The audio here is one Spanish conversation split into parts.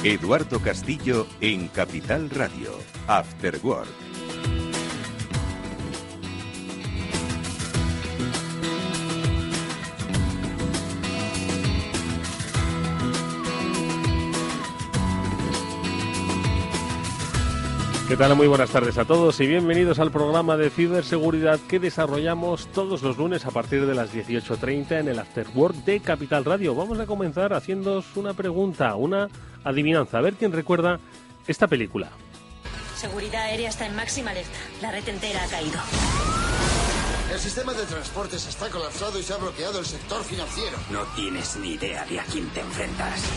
Eduardo Castillo en Capital Radio. After Work. ¿Qué tal? Muy buenas tardes a todos y bienvenidos al programa de ciberseguridad que desarrollamos todos los lunes a partir de las 18:30 en el After Work de Capital Radio. Vamos a comenzar haciéndoos una pregunta, una adivinanza, a ver quién recuerda esta película. Seguridad aérea está en máxima alerta. La red entera ha caído. El sistema de transportes está colapsado y se ha bloqueado el sector financiero. No tienes ni idea de a quién te enfrentas.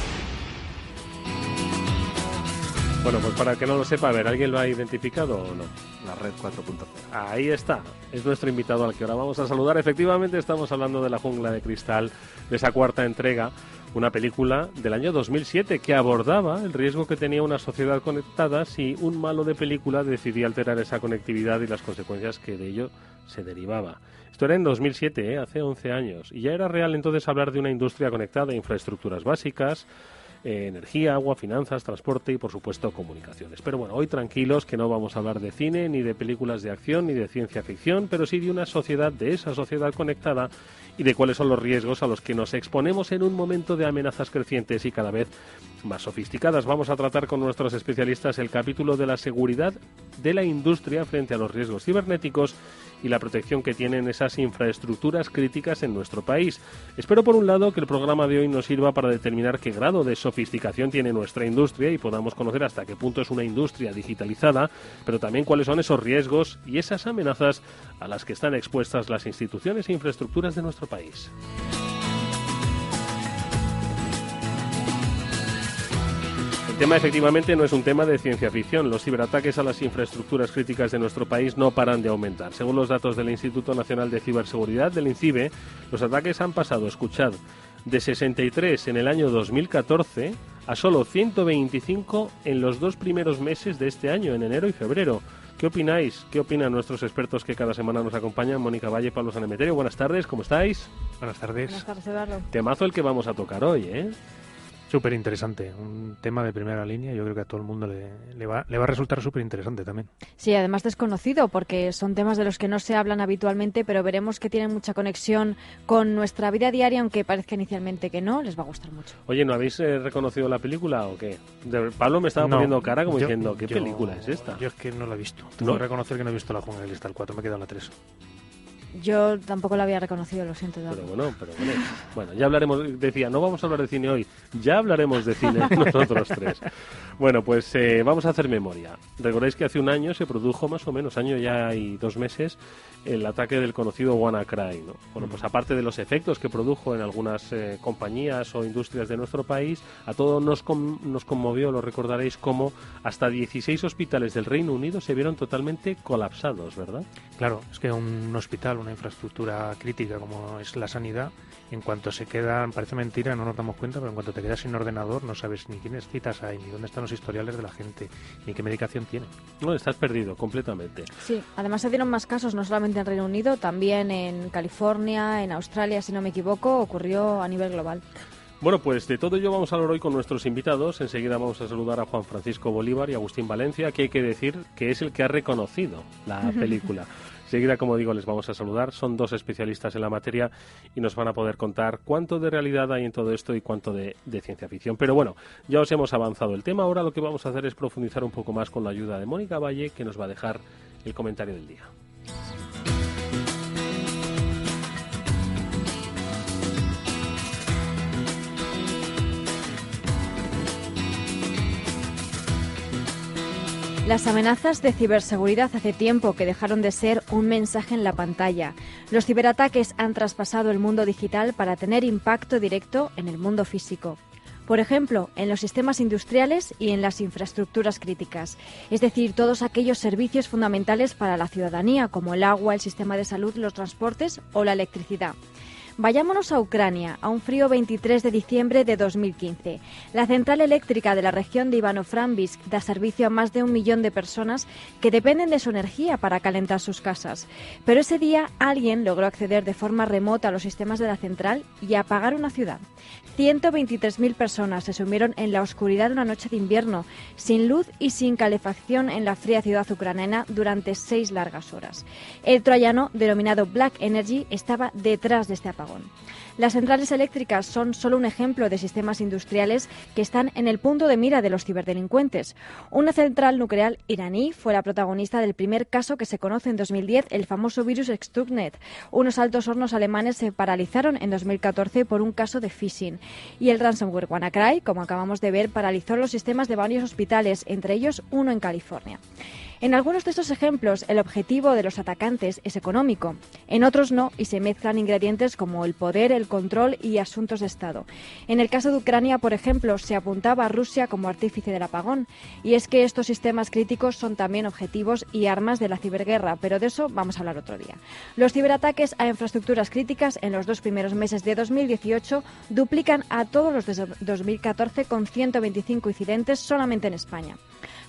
Bueno, pues para el que no lo sepa, a ver, ¿alguien lo ha identificado o no? La red 4.0. Ahí está, es nuestro invitado al que ahora vamos a saludar. Efectivamente, estamos hablando de La Jungla de Cristal, de esa cuarta entrega, una película del año 2007 que abordaba el riesgo que tenía una sociedad conectada si un malo de película decidía alterar esa conectividad y las consecuencias que de ello se derivaba. Esto era en 2007, hace 11 años, y ya era real entonces hablar de una industria conectada, infraestructuras básicas, energía, agua, finanzas, transporte y, por supuesto, comunicaciones. Pero bueno, hoy tranquilos que no vamos a hablar de cine, ni de películas de acción, ni de ciencia ficción, pero sí de una sociedad, de esa sociedad conectada y de cuáles son los riesgos a los que nos exponemos en un momento de amenazas crecientes y cada vez más sofisticadas. Vamos a tratar con nuestros especialistas el capítulo de la seguridad de la industria frente a los riesgos cibernéticos y la protección que tienen esas infraestructuras críticas en nuestro país. Espero, por un lado, que el programa de hoy nos sirva para determinar qué grado de sofisticación tiene nuestra industria y podamos conocer hasta qué punto es una industria digitalizada, pero también cuáles son esos riesgos y esas amenazas a las que están expuestas las instituciones e infraestructuras de nuestro país. El tema efectivamente no es un tema de ciencia ficción. Los ciberataques a las infraestructuras críticas de nuestro país no paran de aumentar. Según los datos del Instituto Nacional de Ciberseguridad, del INCIBE, los ataques han pasado, escuchad, de 63 en el año 2014 a solo 125 en los 2 primeros meses de este año, en enero y febrero. ¿Qué opináis? ¿Qué opinan nuestros expertos que cada semana nos acompañan? Mónica Valle, Pablo Sanemeterio, buenas tardes, ¿cómo estáis? Buenas tardes. Buenas tardes, Eduardo. Temazo el que vamos a tocar hoy, ¿eh? Súper interesante, un tema de primera línea, yo creo que a todo el mundo le va a resultar súper interesante también. Sí, además desconocido, porque son temas de los que no se hablan habitualmente, pero veremos que tienen mucha conexión con nuestra vida diaria, aunque parezca inicialmente que no, les va a gustar mucho. Oye, ¿no habéis reconocido la película o qué? Pablo me estaba poniendo cara como diciendo, ¿qué película es esta? Yo es que no la he visto, tengo que reconocer que no he visto La Jungla de Cristal 4, me he quedado en la 3. Yo tampoco la había reconocido, lo siento, Eduardo. Pero bueno, ya hablaremos, decía, no vamos a hablar de cine hoy, ya hablaremos de cine nosotros tres. Bueno, pues vamos a hacer memoria. Recordáis que hace un año se produjo, más o menos, año ya y 2 meses, el ataque del conocido WannaCry, ¿no? Bueno, pues aparte de los efectos que produjo en algunas compañías o industrias de nuestro país, a todos nos conmovió, lo recordaréis, como hasta 16 hospitales del Reino Unido se vieron totalmente colapsados, ¿verdad? Claro, es que un hospital, una infraestructura crítica como es la sanidad, en cuanto se quedan, parece mentira, no nos damos cuenta, pero en cuanto te quedas sin ordenador no sabes ni quiénes citas hay, ni dónde están los historiales de la gente, ni qué medicación tienen. No, estás perdido completamente. Sí, además se dieron más casos, no solamente en Reino Unido, también en California, en Australia, si no me equivoco, ocurrió a nivel global. Bueno, pues de todo ello vamos a hablar hoy con nuestros invitados. Enseguida vamos a saludar a Juan Francisco Bolívar y Agustín Valencia, que hay que decir que es el que ha reconocido la película. Enseguida, como digo, les vamos a saludar. Son 2 especialistas en la materia y nos van a poder contar cuánto de realidad hay en todo esto y cuánto de ciencia ficción. Pero bueno, ya os hemos avanzado el tema. Ahora lo que vamos a hacer es profundizar un poco más con la ayuda de Mónica Valle, que nos va a dejar el comentario del día. Las amenazas de ciberseguridad hace tiempo que dejaron de ser un mensaje en la pantalla. Los ciberataques han traspasado el mundo digital para tener impacto directo en el mundo físico. Por ejemplo, en los sistemas industriales y en las infraestructuras críticas, es decir, todos aquellos servicios fundamentales para la ciudadanía, como el agua, el sistema de salud, los transportes o la electricidad. Vayámonos a Ucrania, a un frío 23 de diciembre de 2015. La central eléctrica de la región de Ivano-Frankivsk da servicio a más de 1 millón de personas que dependen de su energía para calentar sus casas. Pero ese día alguien logró acceder de forma remota a los sistemas de la central y apagar una ciudad. 123.000 personas se sumieron en la oscuridad de una noche de invierno, sin luz y sin calefacción en la fría ciudad ucraniana durante 6 largas horas. El troyano, denominado Black Energy, estaba detrás de este apagón. Las centrales eléctricas son solo un ejemplo de sistemas industriales que están en el punto de mira de los ciberdelincuentes. Una central nuclear iraní fue la protagonista del primer caso que se conoce en 2010, el famoso virus Stuxnet. Unos altos hornos alemanes se paralizaron en 2014 por un caso de phishing. Y el ransomware WannaCry, como acabamos de ver, paralizó los sistemas de varios hospitales, entre ellos uno en California. En algunos de estos ejemplos, el objetivo de los atacantes es económico. En otros no, y se mezclan ingredientes como el poder, el control y asuntos de Estado. En el caso de Ucrania, por ejemplo, se apuntaba a Rusia como artífice del apagón. Y es que estos sistemas críticos son también objetivos y armas de la ciberguerra, pero de eso vamos a hablar otro día. Los ciberataques a infraestructuras críticas en los 2 primeros meses de 2018 duplican a todos los de 2014 con 125 incidentes solamente en España.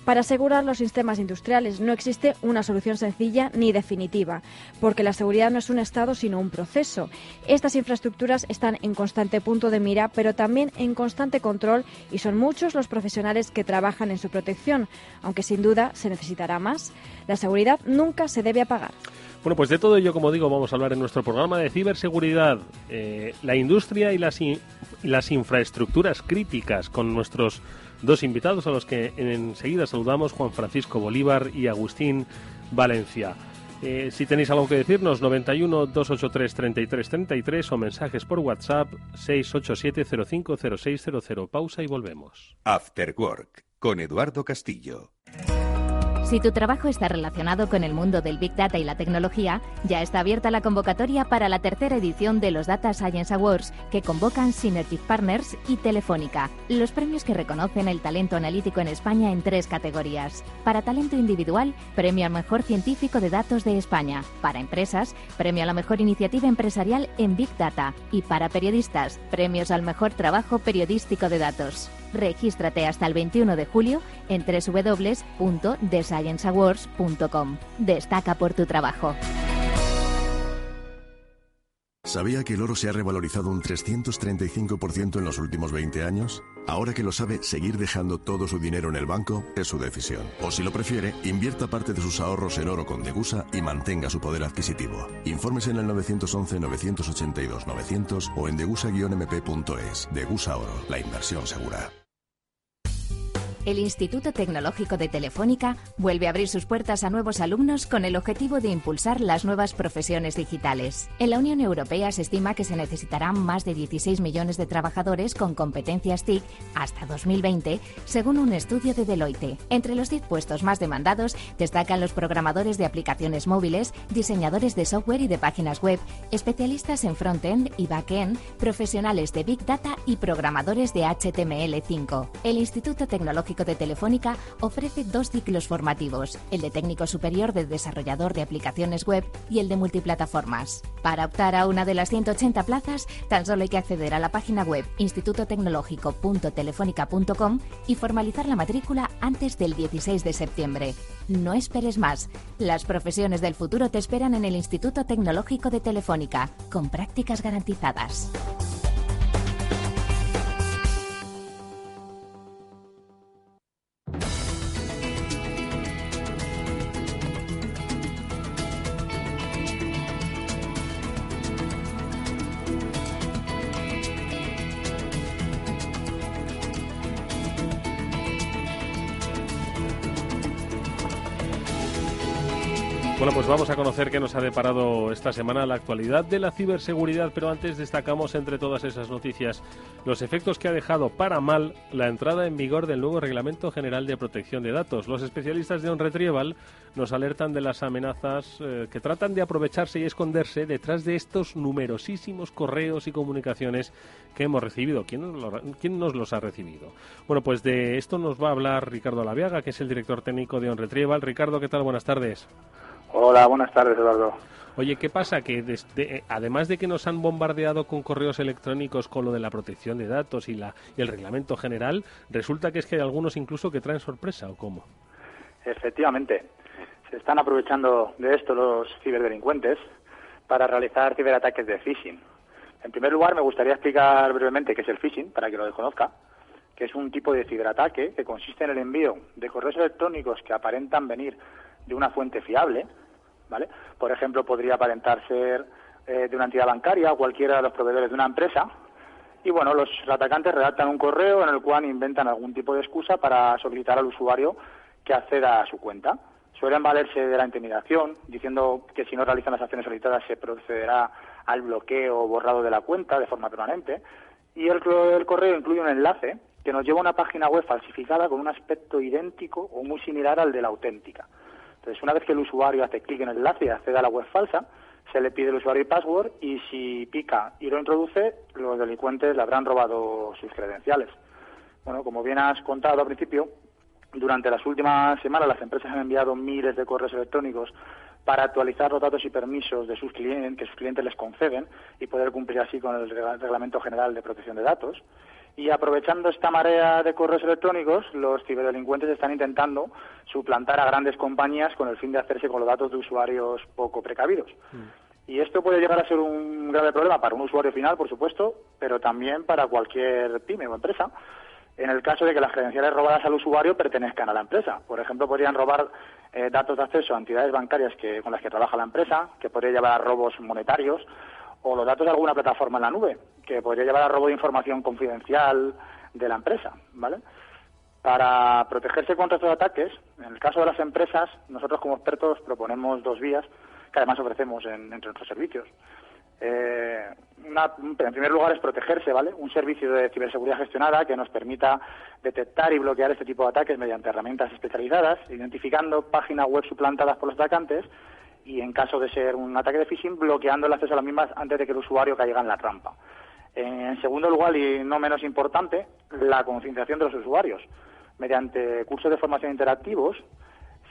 Para asegurar los sistemas industriales no existe una solución sencilla ni definitiva, porque la seguridad no es un estado sino un proceso. Estas infraestructuras están en constante punto de mira, pero también en constante control, y son muchos los profesionales que trabajan en su protección, aunque sin duda se necesitará más. La seguridad nunca se debe apagar. Bueno, pues de todo ello, como digo, vamos a hablar en nuestro programa de ciberseguridad, la industria y las infraestructuras críticas, con nuestros 2 invitados a los que enseguida saludamos, Juan Francisco Bolívar y Agustín Valencia. Si tenéis algo que decirnos, 91 283 33 33 o mensajes por WhatsApp 687 050600. Pausa y volvemos. After Work, con Eduardo Castillo. Si tu trabajo está relacionado con el mundo del Big Data y la tecnología, ya está abierta la convocatoria para la 3ª edición de los Data Science Awards que convocan Synergic Partners y Telefónica, los premios que reconocen el talento analítico en España en 3 categorías. Para talento individual, premio al mejor científico de datos de España. Para empresas, premio a la mejor iniciativa empresarial en Big Data. Y para periodistas, premios al mejor trabajo periodístico de datos. Regístrate hasta el 21 de julio en www.thescienceawards.com. Destaca por tu trabajo. ¿Sabía que el oro se ha revalorizado un 335% en los últimos 20 años? Ahora que lo sabe, seguir dejando todo su dinero en el banco es su decisión. O si lo prefiere, invierta parte de sus ahorros en oro con Degusa y mantenga su poder adquisitivo. Infórmese en el 911-982-900 o en degusa-mp.es. Degusa Oro, la inversión segura. El Instituto Tecnológico de Telefónica vuelve a abrir sus puertas a nuevos alumnos con el objetivo de impulsar las nuevas profesiones digitales. En la Unión Europea se estima que se necesitarán más de 16 millones de trabajadores con competencias TIC hasta 2020, según un estudio de Deloitte. Entre los 10 puestos más demandados destacan los programadores de aplicaciones móviles, diseñadores de software y de páginas web, especialistas en front-end y back-end, profesionales de Big Data y programadores de HTML5. El Instituto Tecnológico de Telefónica ofrece 2 ciclos formativos, el de técnico superior de desarrollador de aplicaciones web y el de multiplataformas. Para optar a una de las 180 plazas, tan solo hay que acceder a la página web institutotecnologico.telefónica.com y formalizar la matrícula antes del 16 de septiembre. No esperes más. Las profesiones del futuro te esperan en el Instituto Tecnológico de Telefónica, con prácticas garantizadas. Bueno, pues vamos a conocer qué nos ha deparado esta semana la actualidad de la ciberseguridad, pero antes destacamos entre todas esas noticias los efectos que ha dejado para mal la entrada en vigor del nuevo Reglamento General de Protección de Datos. Los especialistas de OnRetrieval nos alertan de las amenazas que tratan de aprovecharse y esconderse detrás de estos numerosísimos correos y comunicaciones que hemos recibido. ¿Quién nos los ha recibido? Bueno, pues de esto nos va a hablar Ricardo Alaviaga, que es el director técnico de OnRetrieval. Ricardo, ¿qué tal? Buenas tardes. Hola, buenas tardes, Eduardo. Oye, ¿qué pasa? Que además de que nos han bombardeado con correos electrónicos con lo de la protección de datos y el reglamento general, resulta que es que hay algunos incluso que traen sorpresa, ¿o cómo? Efectivamente, se están aprovechando de esto los ciberdelincuentes para realizar ciberataques de phishing. En primer lugar, me gustaría explicar brevemente qué es el phishing, para que lo desconozca, que es un tipo de ciberataque que consiste en el envío de correos electrónicos que aparentan venir de una fuente fiable, ¿vale? Por ejemplo, podría aparentar ser de una entidad bancaria o cualquiera de los proveedores de una empresa. Y bueno, los atacantes redactan un correo en el cual inventan algún tipo de excusa para solicitar al usuario que acceda a su cuenta. Suelen valerse de la intimidación, diciendo que si no realizan las acciones solicitadas se procederá al bloqueo o borrado de la cuenta de forma permanente. Y el correo incluye un enlace que nos lleva a una página web falsificada con un aspecto idéntico o muy similar al de la auténtica. Entonces, una vez que el usuario hace clic en el enlace y accede a la web falsa, se le pide el usuario y password, y si pica y lo introduce, los delincuentes le habrán robado sus credenciales. Bueno, como bien has contado al principio, durante las últimas semanas las empresas han enviado miles de correos electrónicos para actualizar los datos y permisos de sus clientes, que sus clientes les conceden, y poder cumplir así con el Reglamento General de Protección de Datos. Y aprovechando esta marea de correos electrónicos, los ciberdelincuentes están intentando suplantar a grandes compañías con el fin de hacerse con los datos de usuarios poco precavidos. Y esto puede llegar a ser un grave problema para un usuario final, por supuesto, pero también para cualquier pyme o empresa, en el caso de que las credenciales robadas al usuario pertenezcan a la empresa. Por ejemplo, podrían robar datos de acceso a entidades bancarias con las que trabaja la empresa, que podría llevar a robos monetarios, o los datos de alguna plataforma en la nube, que podría llevar a robo de información confidencial de la empresa, ¿vale? Para protegerse contra estos ataques, en el caso de las empresas, nosotros como expertos proponemos 2 vías que además ofrecemos entre nuestros servicios. En primer lugar es protegerse, ¿vale? Un servicio de ciberseguridad gestionada que nos permita detectar y bloquear este tipo de ataques mediante herramientas especializadas, identificando páginas web suplantadas por los atacantes y, en caso de ser un ataque de phishing, bloqueando el acceso a las mismas antes de que el usuario caiga en la trampa. En segundo lugar, y no menos importante, la concienciación de los usuarios. Mediante cursos de formación interactivos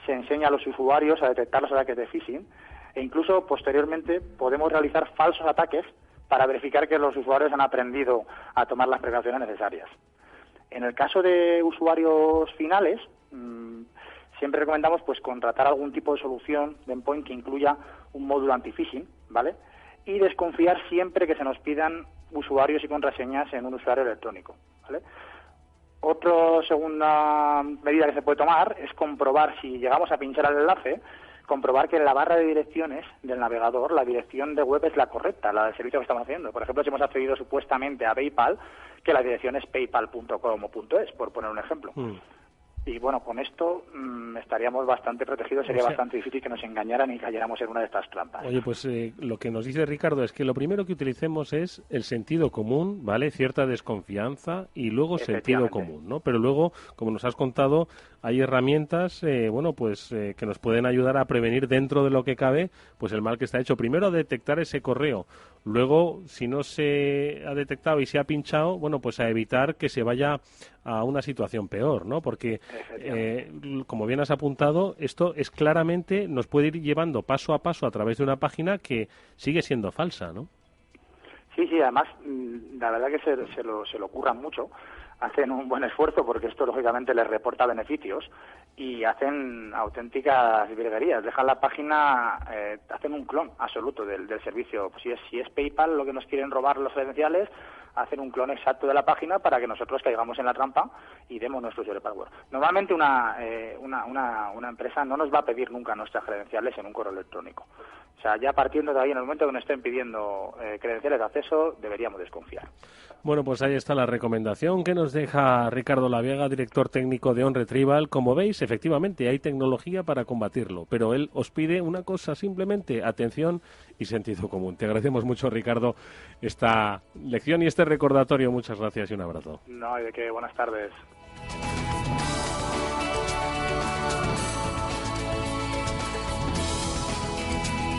se enseña a los usuarios a detectar los ataques de phishing, e incluso posteriormente podemos realizar falsos ataques para verificar que los usuarios han aprendido a tomar las precauciones necesarias. En el caso de usuarios finales, siempre recomendamos contratar algún tipo de solución de endpoint que incluya un módulo anti-phishing, ¿vale? Y desconfiar siempre que se nos pidan usuarios y contraseñas en un usuario electrónico, ¿vale? Otra segunda medida que se puede tomar es comprobar, si llegamos a pinchar al enlace, comprobar que en la barra de direcciones del navegador la dirección de web es la correcta, la del servicio que estamos haciendo. Por ejemplo, si hemos accedido supuestamente a PayPal, que la dirección es paypal.com o .es, por poner un ejemplo. Y bueno, con esto estaríamos bastante protegidos, sería bastante difícil que nos engañaran y cayéramos en una de estas trampas. Oye, pues lo que nos dice Ricardo es que lo primero que utilicemos es el sentido común, ¿vale? Cierta desconfianza y luego sentido común, ¿no? Pero luego, como nos has contado, hay herramientas, que nos pueden ayudar a prevenir dentro de lo que cabe, pues el mal que está hecho. Primero a detectar ese correo, luego, si no se ha detectado y se ha pinchado, bueno, pues a evitar que se vaya a una situación peor, ¿no? Porque, como bien has apuntado, esto es claramente, nos puede ir llevando paso a paso a través de una página que sigue siendo falsa, ¿no? Sí, además, la verdad que se lo curran mucho, hacen un buen esfuerzo porque esto, lógicamente, les reporta beneficios y hacen auténticas virguerías. Dejan la página, hacen un clon absoluto del servicio. Si es PayPal lo que nos quieren robar los credenciales, hacen un clon exacto de la página para que nosotros caigamos en la trampa y demos nuestro usuario password. Normalmente una empresa no nos va a pedir nunca nuestras credenciales en un correo electrónico. O sea, ya partiendo de ahí, en el momento que nos estén pidiendo credenciales de acceso, deberíamos desconfiar. Bueno, pues ahí está la recomendación que nos deja Ricardo Laviega, director técnico de OnRetrieval. Como veis, efectivamente, hay tecnología para combatirlo, pero él os pide una cosa, simplemente atención y sentido común. Te agradecemos mucho, Ricardo, esta lección y este recordatorio. Muchas gracias y un abrazo. No, y de qué, buenas tardes.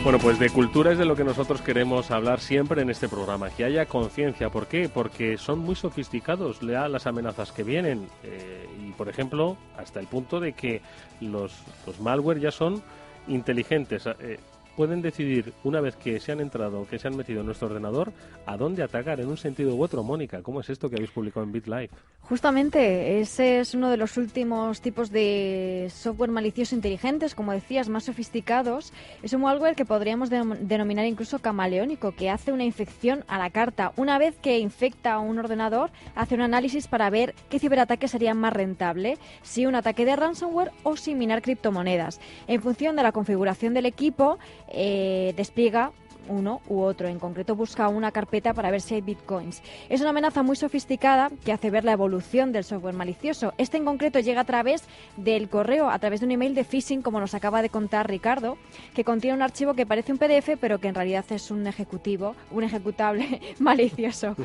Bueno, pues de cultura es de lo que nosotros queremos hablar siempre en este programa, que haya conciencia. ¿Por qué? Porque son muy sofisticados las amenazas que vienen y, por ejemplo, hasta el punto de que los malware ya son inteligentes pueden decidir, una vez que se han entrado, que se han metido en nuestro ordenador, a dónde atacar en un sentido u otro. Mónica, ¿cómo es esto que habéis publicado en BitLife? Justamente, ese es uno de los últimos tipos de software malicioso inteligentes, como decías, más sofisticados. Es un malware que podríamos denominar incluso camaleónico, que hace una infección a la carta. Una vez que infecta a un ordenador, hace un análisis para ver qué ciberataque sería más rentable, si un ataque de ransomware o si minar criptomonedas. En función de la configuración del equipo, despliega uno u otro. En concreto busca una carpeta para ver si hay bitcoins. Es una amenaza muy sofisticada que hace ver la evolución del software malicioso. Este en concreto llega a través del correo, a través de un email de phishing, como nos acaba de contar Ricardo, que contiene un archivo que parece un PDF, pero que en realidad es un ejecutable malicioso.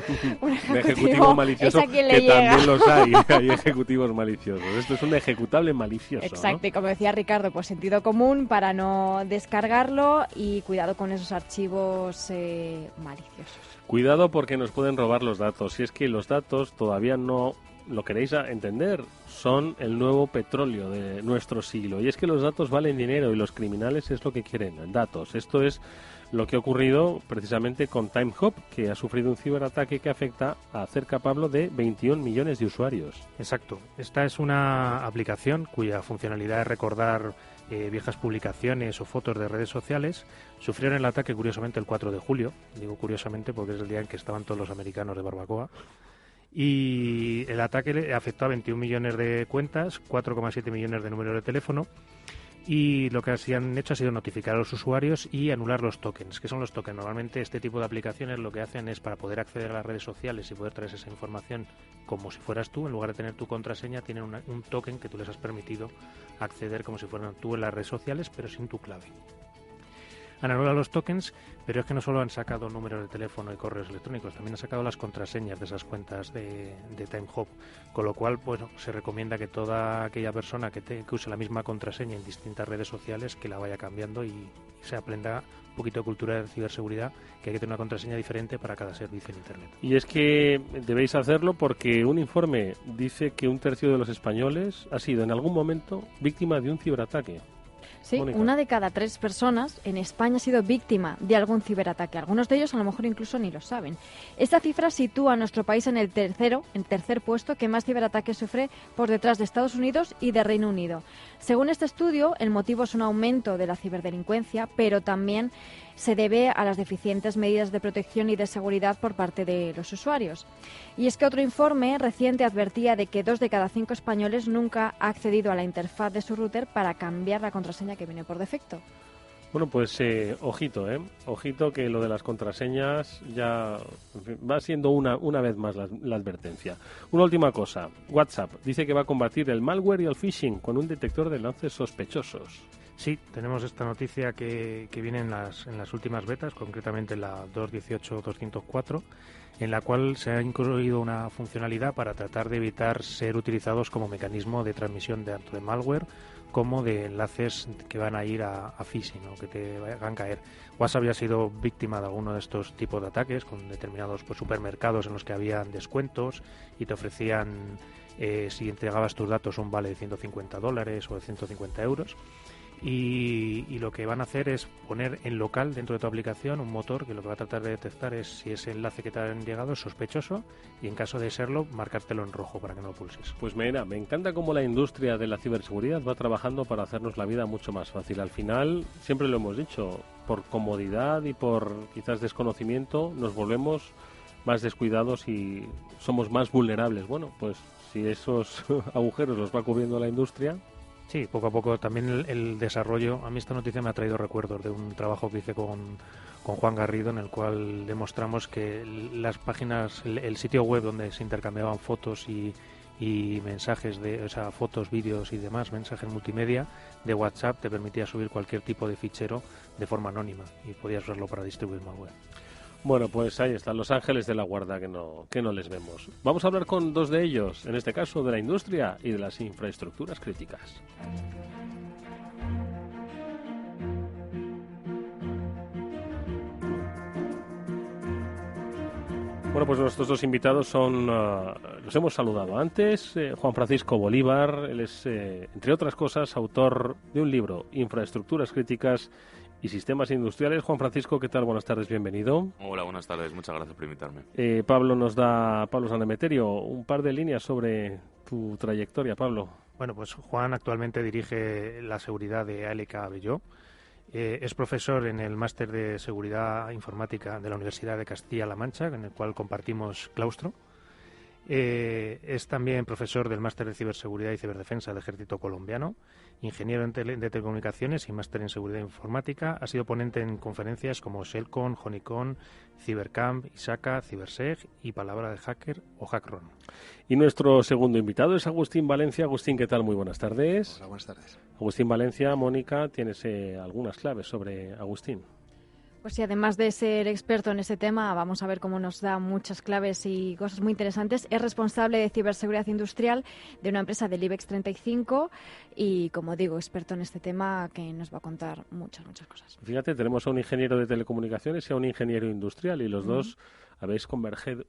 Un ejecutivo malicioso, que también los hay. Hay ejecutivos maliciosos. Esto es un ejecutable malicioso. Exacto, ¿no? Y como decía Ricardo, pues sentido común para no descargarlo y cuidado con esos archivos maliciosos. Cuidado porque nos pueden robar los datos. Si es que los datos todavía no lo queréis entender, son el nuevo petróleo de nuestro siglo. Y es que los datos valen dinero y los criminales es lo que quieren, datos. Esto es lo que ha ocurrido precisamente con TimeHop, que ha sufrido un ciberataque que afecta a cerca, Pablo, de 21 millones de usuarios. Exacto. Esta es una aplicación cuya funcionalidad es recordar viejas publicaciones o fotos de redes sociales. Sufrieron el ataque, curiosamente, el 4 de julio. Digo curiosamente porque es el día en que estaban todos los americanos de barbacoa. Y el ataque afectó a 21 millones de cuentas, 4,7 millones de números de teléfono. Y lo que han hecho ha sido notificar a los usuarios y anular los tokens. ¿Qué son los tokens? Normalmente este tipo de aplicaciones lo que hacen es, para poder acceder a las redes sociales y poder traer esa información como si fueras tú, en lugar de tener tu contraseña, tienen un token que tú les has permitido acceder como si fueran tú en las redes sociales, pero sin tu clave. Han anulado los tokens, pero es que no solo han sacado números de teléfono y correos electrónicos, también han sacado las contraseñas de esas cuentas de TimeHop, con lo cual bueno, se recomienda que toda aquella persona que use la misma contraseña en distintas redes sociales, que la vaya cambiando y se aprenda un poquito de cultura de ciberseguridad, que hay que tener una contraseña diferente para cada servicio en Internet. Y es que debéis hacerlo porque un informe dice que 1/3 de los españoles ha sido en algún momento víctima de un ciberataque. Sí, Mónica. 1 de cada 3 personas en España ha sido víctima de algún ciberataque. Algunos de ellos a lo mejor incluso ni lo saben. Esta cifra sitúa a nuestro país en el tercer puesto que más ciberataques sufre, por detrás de Estados Unidos y de Reino Unido. Según este estudio, el motivo es un aumento de la ciberdelincuencia, pero también se debe a las deficientes medidas de protección y de seguridad por parte de los usuarios. Y es que otro informe reciente advertía de que 2 de cada 5 españoles nunca ha accedido a la interfaz de su router para cambiar la contraseña que viene por defecto. Bueno, pues ojito, ojito que lo de las contraseñas ya va siendo una vez más la advertencia. Una última cosa, WhatsApp dice que va a combatir el malware y el phishing con un detector de enlaces sospechosos. Sí, tenemos esta noticia que viene en las últimas betas, concretamente la 2.18.204, en la cual se ha incluido una funcionalidad para tratar de evitar ser utilizados como mecanismo de transmisión tanto de malware como de enlaces que van a ir a phishing o que te van a caer. WhatsApp ya ha sido víctima de alguno de estos tipos de ataques con determinados supermercados en los que habían descuentos y te ofrecían, si entregabas tus datos, un vale de $150 o de 150 euros. Y lo que van a hacer es poner en local dentro de tu aplicación un motor que lo que va a tratar de detectar es si ese enlace que te han llegado es sospechoso y en caso de serlo, marcártelo en rojo para que no lo pulses. Pues mira, me encanta cómo la industria de la ciberseguridad va trabajando para hacernos la vida mucho más fácil. Al final, siempre lo hemos dicho, por comodidad y por quizás desconocimiento nos volvemos más descuidados y somos más vulnerables. Bueno, pues si esos agujeros los va cubriendo la industria... Sí, poco a poco también el desarrollo. A mí esta noticia me ha traído recuerdos de un trabajo que hice con Juan Garrido, en el cual demostramos que las páginas, el sitio web donde se intercambiaban fotos y mensajes, fotos, vídeos y demás, mensajes multimedia de WhatsApp, te permitía subir cualquier tipo de fichero de forma anónima y podías usarlo para distribuir malware. Bueno, pues ahí están los ángeles de la guarda que no les vemos. Vamos a hablar con 2 de ellos, en este caso de la industria y de las infraestructuras críticas. Bueno, pues nuestros dos invitados son, los hemos saludado antes, Juan Francisco Bolívar, él es, entre otras cosas, autor de un libro, Infraestructuras Críticas y Sistemas Industriales. Juan Francisco, ¿qué tal? Buenas tardes, bienvenido. Hola, buenas tardes, muchas gracias por invitarme. Pablo San Emeterio, un par de líneas sobre tu trayectoria, Pablo. Bueno, pues Juan actualmente dirige la seguridad de ALK Abelló. Es profesor en el máster de Seguridad Informática de la Universidad de Castilla-La Mancha, en el cual compartimos claustro. Es también profesor del máster de Ciberseguridad y Ciberdefensa del Ejército Colombiano, ingeniero de telecomunicaciones y máster en Seguridad Informática. Ha sido ponente en conferencias como Shellcon, Honeycon, Cibercamp, ISACA, Ciberseg y Palabra de Hacker o Hackron. Y nuestro segundo invitado es Agustín Valencia. Agustín, ¿qué tal? Muy buenas tardes. Hola, buenas tardes. Agustín Valencia, Mónica, tienes algunas claves sobre Agustín. Pues sí, además de ser experto en ese tema, vamos a ver cómo nos da muchas claves y cosas muy interesantes. Es responsable de ciberseguridad industrial de una empresa del IBEX 35 y, como digo, experto en este tema que nos va a contar muchas cosas. Fíjate, tenemos a un ingeniero de telecomunicaciones y a un ingeniero industrial y los dos habéis convergido,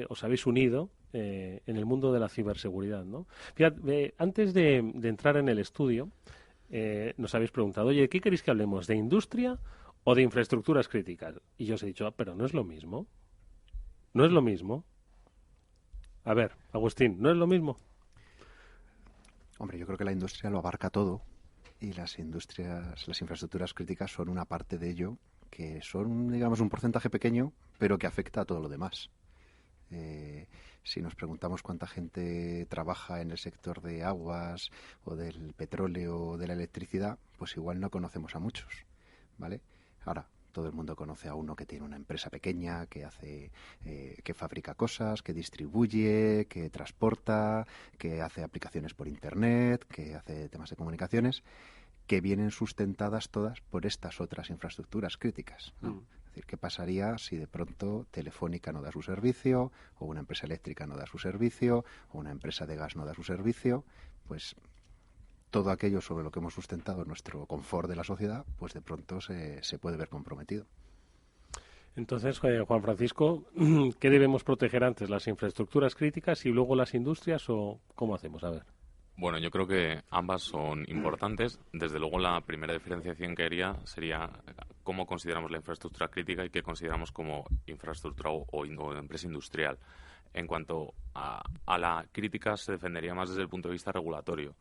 os habéis unido en el mundo de la ciberseguridad, ¿no? Fíjate, antes de entrar en el estudio, nos habéis preguntado, oye, ¿qué queréis que hablemos? ¿De industria o de infraestructuras críticas? Y yo os he dicho, pero no es lo mismo. No es lo mismo. A ver, Agustín, ¿no es lo mismo? Hombre, yo creo que la industria lo abarca todo y las infraestructuras críticas son una parte de ello, que son, digamos, un porcentaje pequeño, pero que afecta a todo lo demás. Si nos preguntamos cuánta gente trabaja en el sector de aguas o del petróleo o de la electricidad, pues igual no conocemos a muchos, ¿vale? Ahora, todo el mundo conoce a uno que tiene una empresa pequeña, que hace, que fabrica cosas, que distribuye, que transporta, que hace aplicaciones por Internet, que hace temas de comunicaciones, que vienen sustentadas todas por estas otras infraestructuras críticas, ¿no? Es decir, ¿qué pasaría si de pronto Telefónica no da su servicio, o una empresa eléctrica no da su servicio, o una empresa de gas no da su servicio? Pues todo aquello sobre lo que hemos sustentado nuestro confort de la sociedad, pues de pronto se puede ver comprometido. Entonces, Juan Francisco, ¿qué debemos proteger antes? ¿Las infraestructuras críticas y luego las industrias o cómo hacemos? A ver. Bueno, yo creo que ambas son importantes. Desde luego, la primera diferenciación que haría sería cómo consideramos la infraestructura crítica y qué consideramos como infraestructura o empresa industrial. En cuanto a la crítica, se defendería más desde el punto de vista regulatorio.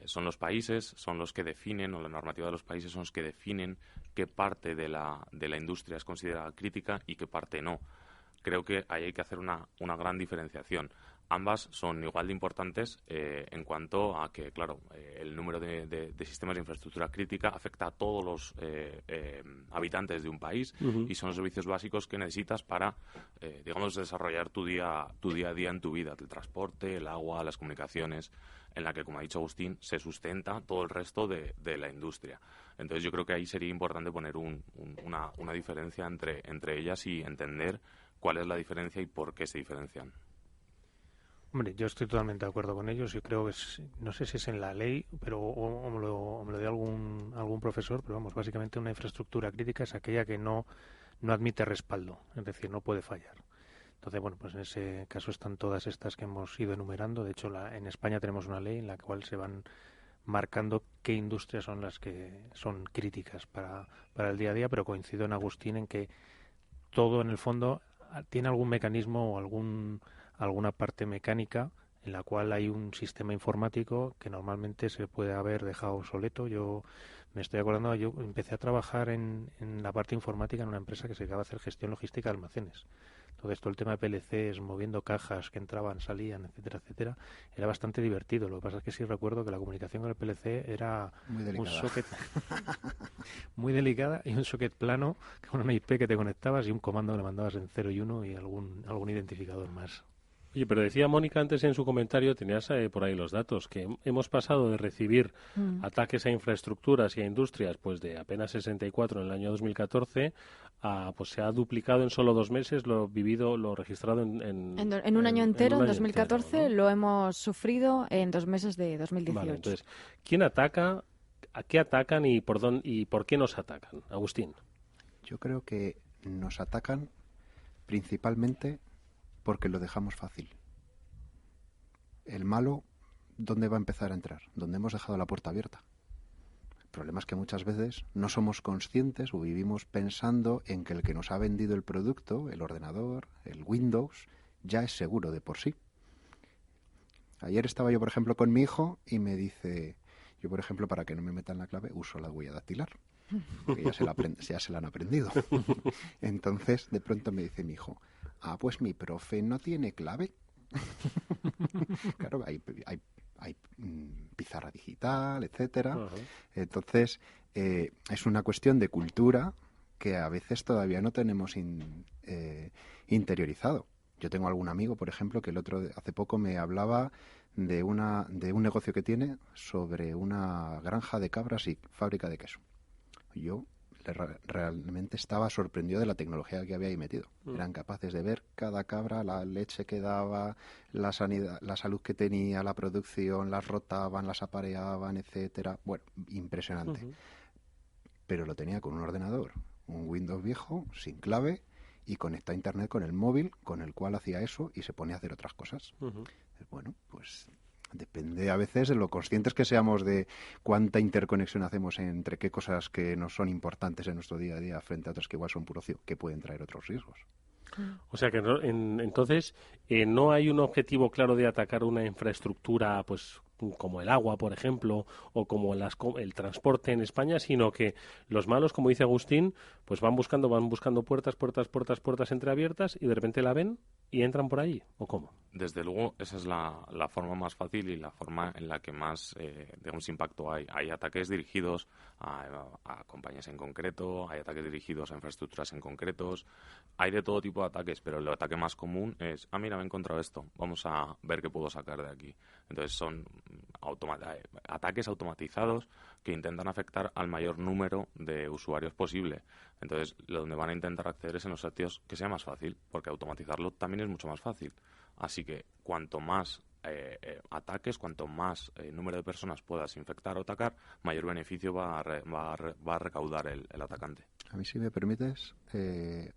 Son los países, son los que definen, o la normativa de los países son los que definen qué parte de la industria es considerada crítica y qué parte no. Creo que ahí hay que hacer una gran diferenciación. Ambas son igual de importantes en cuanto a que, claro, el número de sistemas de infraestructura crítica afecta a todos los habitantes de un país y son los servicios básicos que necesitas para, digamos, desarrollar tu día a día en tu vida, el transporte, el agua, las comunicaciones, en la que, como ha dicho Agustín, se sustenta todo el resto de la industria. Entonces yo creo que ahí sería importante poner una diferencia entre ellas y entender cuál es la diferencia y por qué se diferencian. Hombre, yo estoy totalmente de acuerdo con ellos. Yo creo que no sé si es en la ley, pero o me lo dio algún profesor, pero vamos, básicamente una infraestructura crítica es aquella que no admite respaldo, es decir, no puede fallar. Entonces, bueno, pues en ese caso están todas estas que hemos ido enumerando. De hecho, en España tenemos una ley en la cual se van marcando qué industrias son las que son críticas para el día a día, pero coincido en Agustín en que todo en el fondo tiene algún mecanismo o alguna parte mecánica en la cual hay un sistema informático que normalmente se puede haber dejado obsoleto. Yo me estoy acordando, yo empecé a trabajar en la parte informática en una empresa que se dedicaba a hacer gestión logística de almacenes. Todo esto, el tema de PLCs, moviendo cajas que entraban, salían, etcétera, era bastante divertido. Lo que pasa es que sí recuerdo que la comunicación con el PLC era un socket muy delicada y un socket plano con una IP que te conectabas y un comando que le mandabas en 0 y 1 y algún identificador más. Oye, pero decía Mónica antes en su comentario, tenías por ahí los datos, que hemos pasado de recibir ataques a infraestructuras y a industrias pues de apenas 64 en el año 2014 a, pues se ha duplicado en solo 2 meses lo registrado en un año entero, en 2014, entero, ¿no? Lo hemos sufrido en 2 meses de 2018. Vale, entonces, ¿quién ataca, a qué atacan y por qué nos atacan? Agustín. Yo creo que nos atacan principalmente porque lo dejamos fácil. El malo, ¿dónde va a empezar a entrar? Donde hemos dejado la puerta abierta. El problema es que muchas veces no somos conscientes o vivimos pensando en que el que nos ha vendido el producto, el ordenador, el Windows, ya es seguro de por sí. Ayer estaba yo, por ejemplo, con mi hijo y me dice, yo, por ejemplo, para que no me metan la clave, uso la huella dactilar, porque ya se la han aprendido. Entonces, de pronto me dice mi hijo, pues mi profe no tiene clave. Claro, hay pizarra digital, etcétera. Uh-huh. Entonces, es una cuestión de cultura que a veces todavía no tenemos interiorizado. Yo tengo algún amigo, por ejemplo, que hace poco me hablaba de un negocio que tiene sobre una granja de cabras y fábrica de queso. Yo realmente estaba sorprendido de la tecnología que había ahí metido. Eran capaces de ver cada cabra, la leche que daba, la salud que tenía, la producción, las rotaban, las apareaban, etcétera. Bueno, impresionante. Uh-huh. Pero lo tenía con un ordenador, un Windows viejo, sin clave, y conectado a Internet con el móvil, con el cual hacía eso y se ponía a hacer otras cosas. Uh-huh. Bueno, pues depende a veces de lo conscientes que seamos de cuánta interconexión hacemos entre qué cosas que nos son importantes en nuestro día a día frente a otras que igual son puro ocio, que pueden traer otros riesgos. O sea que entonces no hay un objetivo claro de atacar una infraestructura, pues como el agua, por ejemplo, o como el transporte en España, sino que los malos, como dice Agustín, pues van buscando puertas entreabiertas y de repente la ven y entran por ahí, ¿o cómo? Desde luego, esa es la forma más fácil y la forma en la que más, digamos, impacto hay. Hay ataques dirigidos a compañías en concreto, hay ataques dirigidos a infraestructuras en concretos, hay de todo tipo de ataques, pero el ataque más común es, mira, me he encontrado esto, vamos a ver qué puedo sacar de aquí. Entonces son ataques automatizados que intentan afectar al mayor número de usuarios posible. Entonces, donde van a intentar acceder es en los sitios que sea más fácil, porque automatizarlo también es mucho más fácil. Así que cuanto más ataques, cuanto más número de personas puedas infectar o atacar, mayor beneficio va a recaudar el atacante. A mí, si me permites,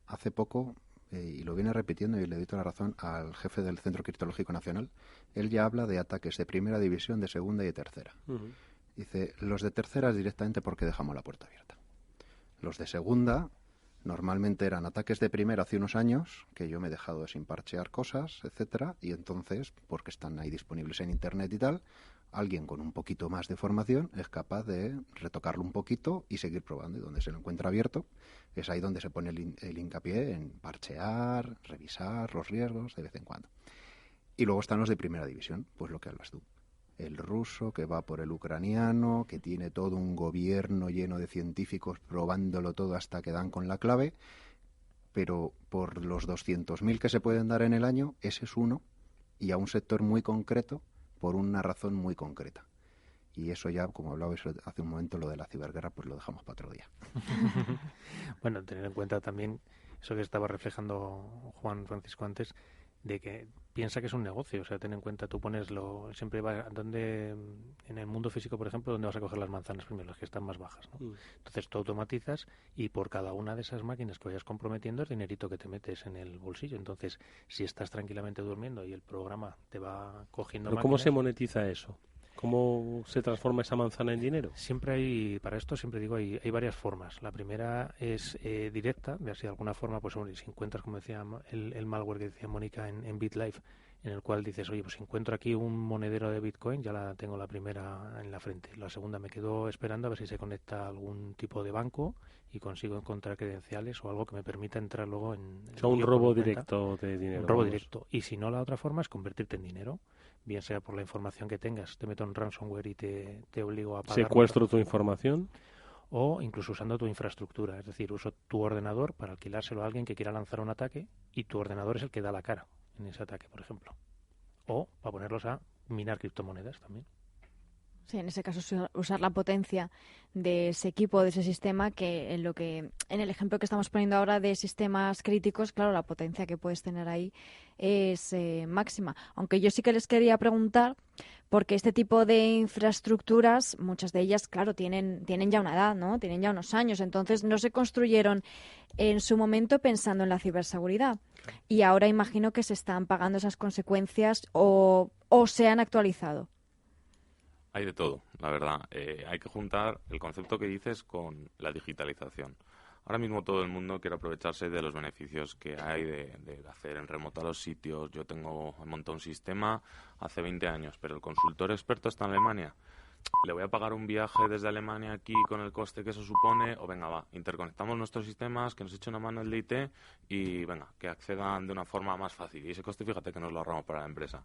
hace poco, y lo viene repitiendo y le doy toda la razón al jefe del Centro Criptológico Nacional, él ya habla de ataques de primera división, de segunda y de tercera. Uh-huh. Dice, los de tercera es directamente porque dejamos la puerta abierta. Los de segunda normalmente eran ataques de primera hace unos años, que yo me he dejado de sin parchear cosas, etcétera, y entonces, porque están ahí disponibles en Internet y tal, alguien con un poquito más de formación es capaz de retocarlo un poquito y seguir probando. Y donde se lo encuentra abierto, es ahí donde se pone el hincapié en parchear, revisar los riesgos de vez en cuando. Y luego están los de primera división, pues lo que hablas tú. El ruso que va por el ucraniano, que tiene todo un gobierno lleno de científicos probándolo todo hasta que dan con la clave, pero por los 200.000 que se pueden dar en el año, ese es uno, y a un sector muy concreto, por una razón muy concreta. Y eso ya, como hablabais hace un momento, lo de la ciberguerra, pues lo dejamos para otro día. Bueno, tener en cuenta también eso que estaba reflejando Juan Francisco antes, de que piensa que es un negocio, o sea, ten en cuenta, tú siempre va donde, en el mundo físico, por ejemplo, donde vas a coger las manzanas primero, las que están más bajas, ¿no? Entonces tú automatizas y por cada una de esas máquinas que vayas comprometiendo es dinerito que te metes en el bolsillo. Entonces, si estás tranquilamente durmiendo y el programa te va cogiendo ¿Pero cómo se monetiza eso? ¿Cómo se transforma esa manzana en dinero? Siempre hay varias formas. La primera es directa, de así de alguna forma, pues si encuentras, como decía el malware que decía Mónica en BitLife, en el cual dices, oye, pues si encuentro aquí un monedero de Bitcoin, ya tengo la primera en la frente. La segunda me quedo esperando a ver si se conecta a algún tipo de banco y consigo encontrar credenciales o algo que me permita entrar luego en... O sea, un robo directo de dinero. Un robo directo. Y si no, la otra forma es convertirte en dinero. Bien sea por la información que tengas, te meto en ransomware y te obligo a pagar. ¿Secuestro tu información? O incluso usando tu infraestructura, es decir, uso tu ordenador para alquilárselo a alguien que quiera lanzar un ataque y tu ordenador es el que da la cara en ese ataque, por ejemplo. O para ponerlos a minar criptomonedas también. Sí, en ese caso usar la potencia de ese equipo, de ese sistema, que en el ejemplo que estamos poniendo ahora de sistemas críticos, claro, la potencia que puedes tener ahí es máxima. Aunque yo sí que les quería preguntar, porque este tipo de infraestructuras, muchas de ellas, claro, tienen ya una edad, ¿no? Tienen ya unos años, entonces no se construyeron en su momento pensando en la ciberseguridad. Y ahora imagino que se están pagando esas consecuencias o se han actualizado. Hay de todo, la verdad. Hay que juntar el concepto que dices con la digitalización. Ahora mismo todo el mundo quiere aprovecharse de los beneficios que hay de hacer en remoto a los sitios. Yo he montado un sistema hace 20 años, pero el consultor experto está en Alemania. ¿Le voy a pagar un viaje desde Alemania aquí con el coste que eso supone? O venga, va, interconectamos nuestros sistemas, que nos eche una mano el de IT y venga, que accedan de una forma más fácil. Y ese coste, fíjate que nos lo ahorramos para la empresa.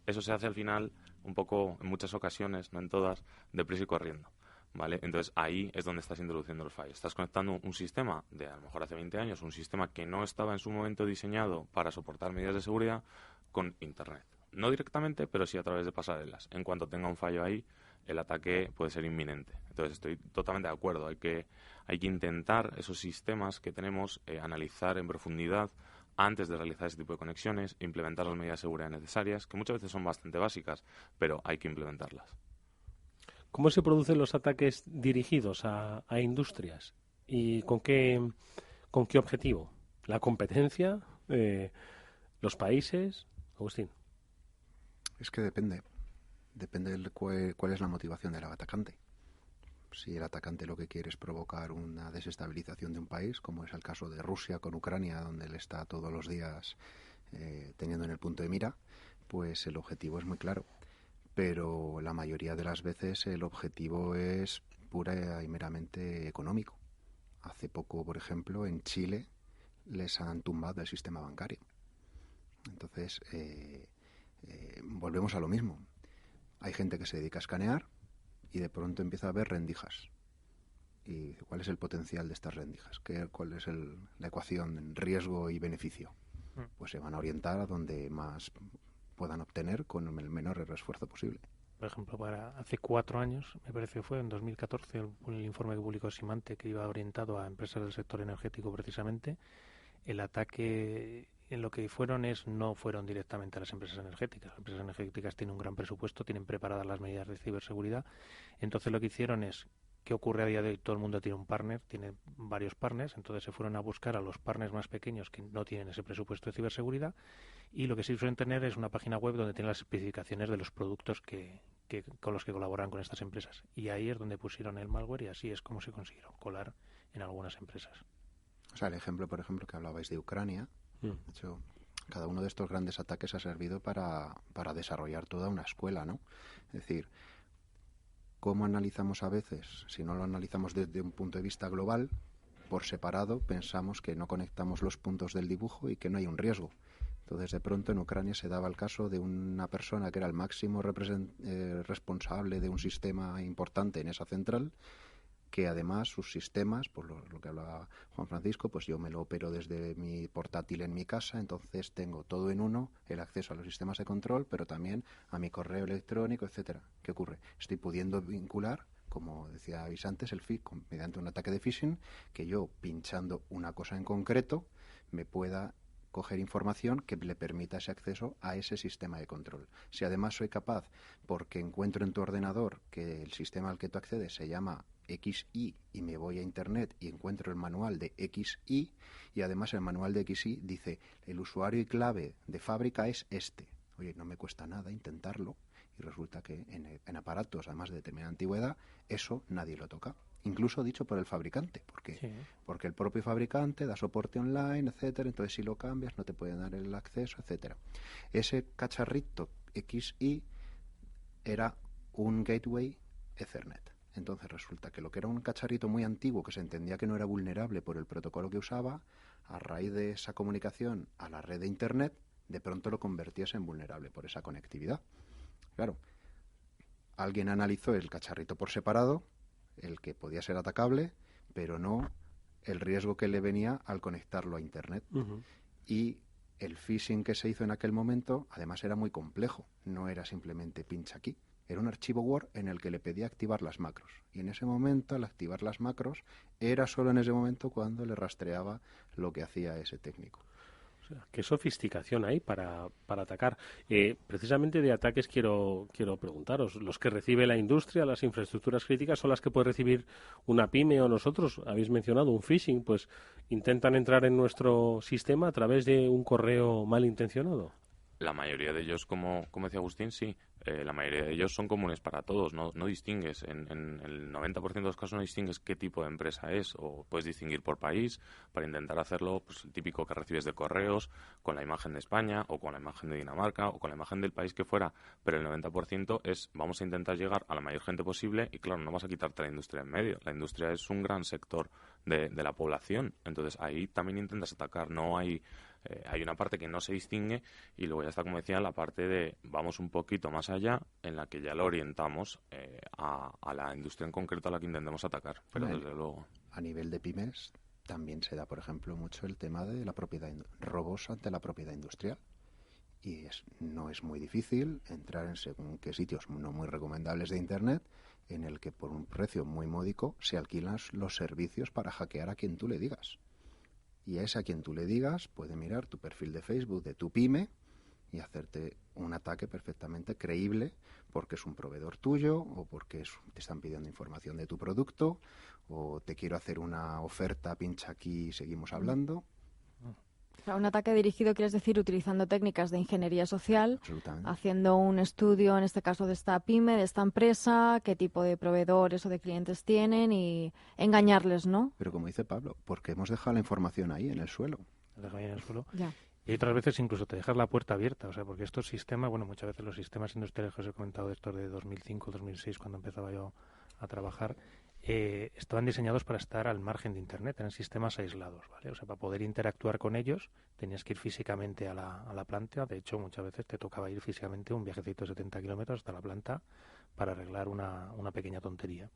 Eso se hace al final un poco, en muchas ocasiones, no en todas, deprisa y corriendo, ¿vale? Entonces ahí es donde estás introduciendo los fallos. Estás conectando un sistema de a lo mejor hace 20 años, un sistema que no estaba en su momento diseñado para soportar medidas de seguridad con Internet. No directamente, pero sí a través de pasarelas. En cuanto tenga un fallo ahí, el ataque puede ser inminente. Entonces estoy totalmente de acuerdo. Hay que intentar esos sistemas que tenemos, analizar en profundidad antes de realizar ese tipo de conexiones, implementar las medidas de seguridad necesarias, que muchas veces son bastante básicas, pero hay que implementarlas. ¿Cómo se producen los ataques dirigidos a industrias? ¿Y con qué objetivo? ¿La competencia? ¿Los países? Agustín. Es que depende. Depende de cuál es la motivación del atacante. Si el atacante lo que quiere es provocar una desestabilización de un país, como es el caso de Rusia con Ucrania, donde él está todos los días teniendo en el punto de mira, pues el objetivo es muy claro. Pero la mayoría de las veces el objetivo es pura y meramente económico. Hace poco, por ejemplo, en Chile les han tumbado el sistema bancario. Entonces, volvemos a lo mismo. Hay gente que se dedica a escanear y de pronto empieza a haber rendijas. ¿Y cuál es el potencial de estas rendijas? ¿Cuál es la ecuación riesgo y beneficio? Pues se van a orientar a donde más puedan obtener con el menor esfuerzo posible. Por ejemplo, hace 4 años, me parece que fue en 2014, el informe que publicó Symantec, que iba orientado a empresas del sector energético precisamente, el ataque en lo que no fueron directamente a las empresas energéticas. Las empresas energéticas tienen un gran presupuesto, tienen preparadas las medidas de ciberseguridad. Entonces lo que hicieron es, ¿qué ocurre a día de hoy? Todo el mundo tiene un partner, tiene varios partners, entonces se fueron a buscar a los partners más pequeños que no tienen ese presupuesto de ciberseguridad, y lo que sí suelen tener es una página web donde tienen las especificaciones de los productos con los que colaboran con estas empresas. Y ahí es donde pusieron el malware y así es como se consiguieron colar en algunas empresas. O sea, el ejemplo, por ejemplo, que hablabais de Ucrania, de hecho, cada uno de estos grandes ataques ha servido para desarrollar toda una escuela, ¿no? Es decir, ¿cómo analizamos a veces? Si no lo analizamos desde un punto de vista global, por separado, pensamos que no conectamos los puntos del dibujo y que no hay un riesgo. Entonces, de pronto, en Ucrania se daba el caso de una persona que era el máximo responsable de un sistema importante en esa central, que además sus sistemas, por lo que hablaba Juan Francisco, pues yo me lo opero desde mi portátil en mi casa, entonces tengo todo en uno, el acceso a los sistemas de control, pero también a mi correo electrónico, etcétera. ¿Qué ocurre? Estoy pudiendo vincular, como decía antes, el mediante un ataque de phishing, que yo, pinchando una cosa en concreto, me pueda coger información que le permita ese acceso a ese sistema de control. Si además soy capaz, porque encuentro en tu ordenador que el sistema al que tú accedes se llama XI y me voy a Internet y encuentro el manual de XI, y además el manual de XI dice el usuario y clave de fábrica es este. Oye, no me cuesta nada intentarlo, y resulta que en aparatos además de determinada antigüedad eso nadie lo toca, incluso dicho por el fabricante, porque el propio fabricante da soporte online, etcétera. Entonces si lo cambias no te pueden dar el acceso, etcétera. Ese cacharrito XI era un gateway Ethernet. Entonces resulta que lo que era un cacharrito muy antiguo que se entendía que no era vulnerable por el protocolo que usaba, a raíz de esa comunicación a la red de Internet, de pronto lo convertías en vulnerable por esa conectividad. Claro, alguien analizó el cacharrito por separado, el que podía ser atacable, pero no el riesgo que le venía al conectarlo a Internet. Y el phishing que se hizo en aquel momento, además, era muy complejo. No era simplemente pincha aquí. Era un archivo Word en el que le pedía activar las macros. Y en ese momento, al activar las macros, era solo en ese momento cuando le rastreaba lo que hacía ese técnico. O sea, qué sofisticación hay para atacar. Precisamente de ataques quiero preguntaros. ¿Los que recibe la industria, las infraestructuras críticas, son las que puede recibir una pyme o nosotros? Habéis mencionado un phishing, pues intentan entrar en nuestro sistema a través de un correo malintencionado. La mayoría de ellos, como decía Agustín, sí. La mayoría de ellos son comunes para todos. No distingues, en el 90% de los casos no distingues qué tipo de empresa es, o puedes distinguir por país para intentar hacerlo, pues el típico que recibes de correos, con la imagen de España, o con la imagen de Dinamarca, o con la imagen del país que fuera. Pero el 90% es, vamos a intentar llegar a la mayor gente posible, y claro, no vas a quitarte la industria en medio. La industria es un gran sector de la población. Entonces ahí también intentas atacar. No hay... hay una parte que no se distingue y luego ya está, como decía, la parte de vamos un poquito más allá, en la que ya lo orientamos a la industria en concreto a la que intentemos atacar. Pero desde luego... A nivel de pymes también se da, por ejemplo, mucho el tema de la propiedad, robos ante la propiedad industrial. Y no es muy difícil entrar en según qué sitios no muy recomendables de Internet, en el que por un precio muy módico se alquilan los servicios para hackear a quien tú le digas. Y a ese a quien tú le digas puede mirar tu perfil de Facebook de tu pyme y hacerte un ataque perfectamente creíble porque es un proveedor tuyo o porque te están pidiendo información de tu producto o te quiero hacer una oferta, pincha aquí y seguimos hablando. O sea, un ataque dirigido, quieres decir, utilizando técnicas de ingeniería social, haciendo un estudio, en este caso de esta pyme, de esta empresa, qué tipo de proveedores o de clientes tienen y engañarles, ¿no? Pero como dice Pablo, porque hemos dejado la información ahí en el suelo. Ya. Y otras veces incluso te dejas la puerta abierta, o sea, porque estos sistemas, bueno, muchas veces los sistemas industriales que os he comentado de estos de 2005, 2006, cuando empezaba yo a trabajar, estaban diseñados para estar al margen de Internet, eran sistemas aislados, ¿vale? O sea, para poder interactuar con ellos tenías que ir físicamente a la planta. De hecho, muchas veces te tocaba ir físicamente un viajecito de 70 kilómetros hasta la planta para arreglar una pequeña tontería.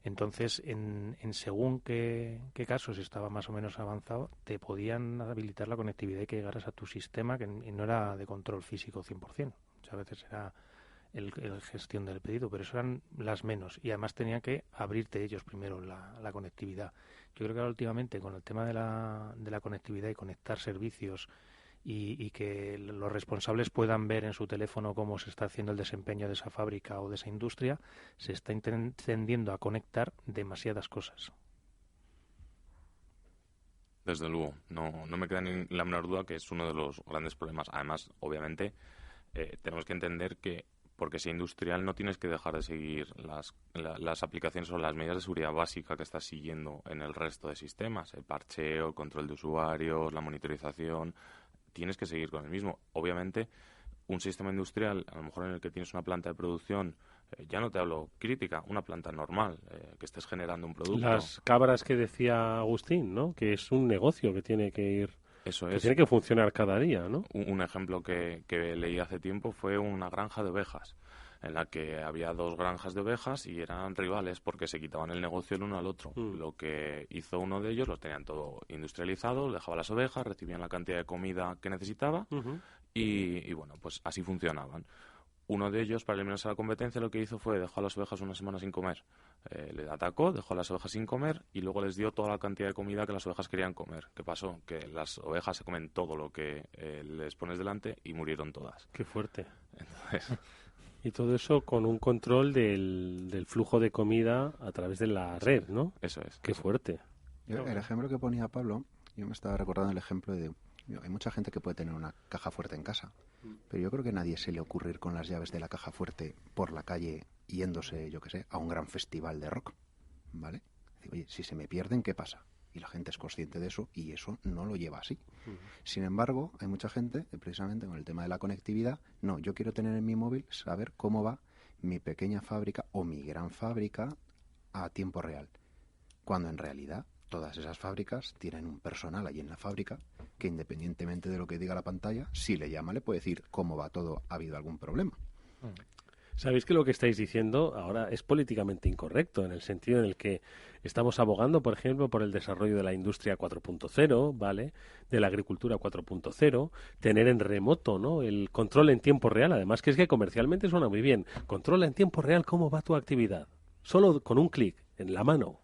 Entonces, en según qué casos estaba más o menos avanzado, te podían habilitar la conectividad y que llegaras a tu sistema, que no era de control físico 100%. Muchas veces era el gestión del pedido, pero eso eran las menos. Y además tenían que abrirte ellos primero la conectividad. Yo creo que ahora últimamente, con el tema de la conectividad y conectar servicios y que los responsables puedan ver en su teléfono cómo se está haciendo el desempeño de esa fábrica o de esa industria, se está tendiendo a conectar demasiadas cosas. Desde luego, no me queda ni la menor duda que es uno de los grandes problemas. Además, obviamente, tenemos que entender que porque sea industrial no tienes que dejar de seguir las aplicaciones o las medidas de seguridad básica que estás siguiendo en el resto de sistemas. El parcheo, el control de usuarios, la monitorización. Tienes que seguir con el mismo. Obviamente, un sistema industrial, a lo mejor en el que tienes una planta de producción, ya no te hablo crítica, una planta normal, que estés generando un producto. Las cabras que decía Agustín, ¿no? Que es un negocio que tiene que ir... Eso que es. tiene que funcionar cada día, ¿no? Un ejemplo que leí hace tiempo fue una granja de ovejas, en la que había dos granjas de ovejas y eran rivales porque se quitaban el negocio el uno al otro. Lo que hizo uno de ellos, los tenían todo industrializado, dejaba las ovejas, recibían la cantidad de comida que necesitaba y bueno, pues así funcionaban. Uno de ellos, para eliminarse la competencia, lo que hizo fue dejó a las ovejas una semana sin comer. Le atacó, dejó a las ovejas sin comer y luego les dio toda la cantidad de comida que las ovejas querían comer. ¿Qué pasó? Que las ovejas se comen todo lo que les pones delante y murieron todas. Qué fuerte. Entonces... Y todo eso con un control del flujo de comida a través de la red, ¿no? Eso es. Qué fuerte. El ejemplo que ponía Pablo, yo me estaba recordando el ejemplo de... Hay mucha gente que puede tener una caja fuerte en casa, pero yo creo que a nadie se le ocurre ir con las llaves de la caja fuerte por la calle yéndose, yo qué sé, a un gran festival de rock, ¿vale? Oye, si se me pierden, ¿qué pasa? Y la gente es consciente de eso y eso no lo lleva así. Sin embargo, hay mucha gente, precisamente con el tema de la conectividad, no, yo quiero tener en mi móvil saber cómo va mi pequeña fábrica o mi gran fábrica a tiempo real. Cuando en realidad todas esas fábricas tienen un personal allí en la fábrica que independientemente de lo que diga la pantalla, si le llama le puede decir cómo va todo, ha habido algún problema. Sabéis que lo que estáis diciendo ahora es políticamente incorrecto, en el sentido en el que estamos abogando, por ejemplo, por el desarrollo de la industria 4.0, ¿vale? De la agricultura 4.0, tener en remoto, ¿no? El control en tiempo real, además que es que comercialmente suena muy bien. Controla en tiempo real cómo va tu actividad, solo con un clic en la mano.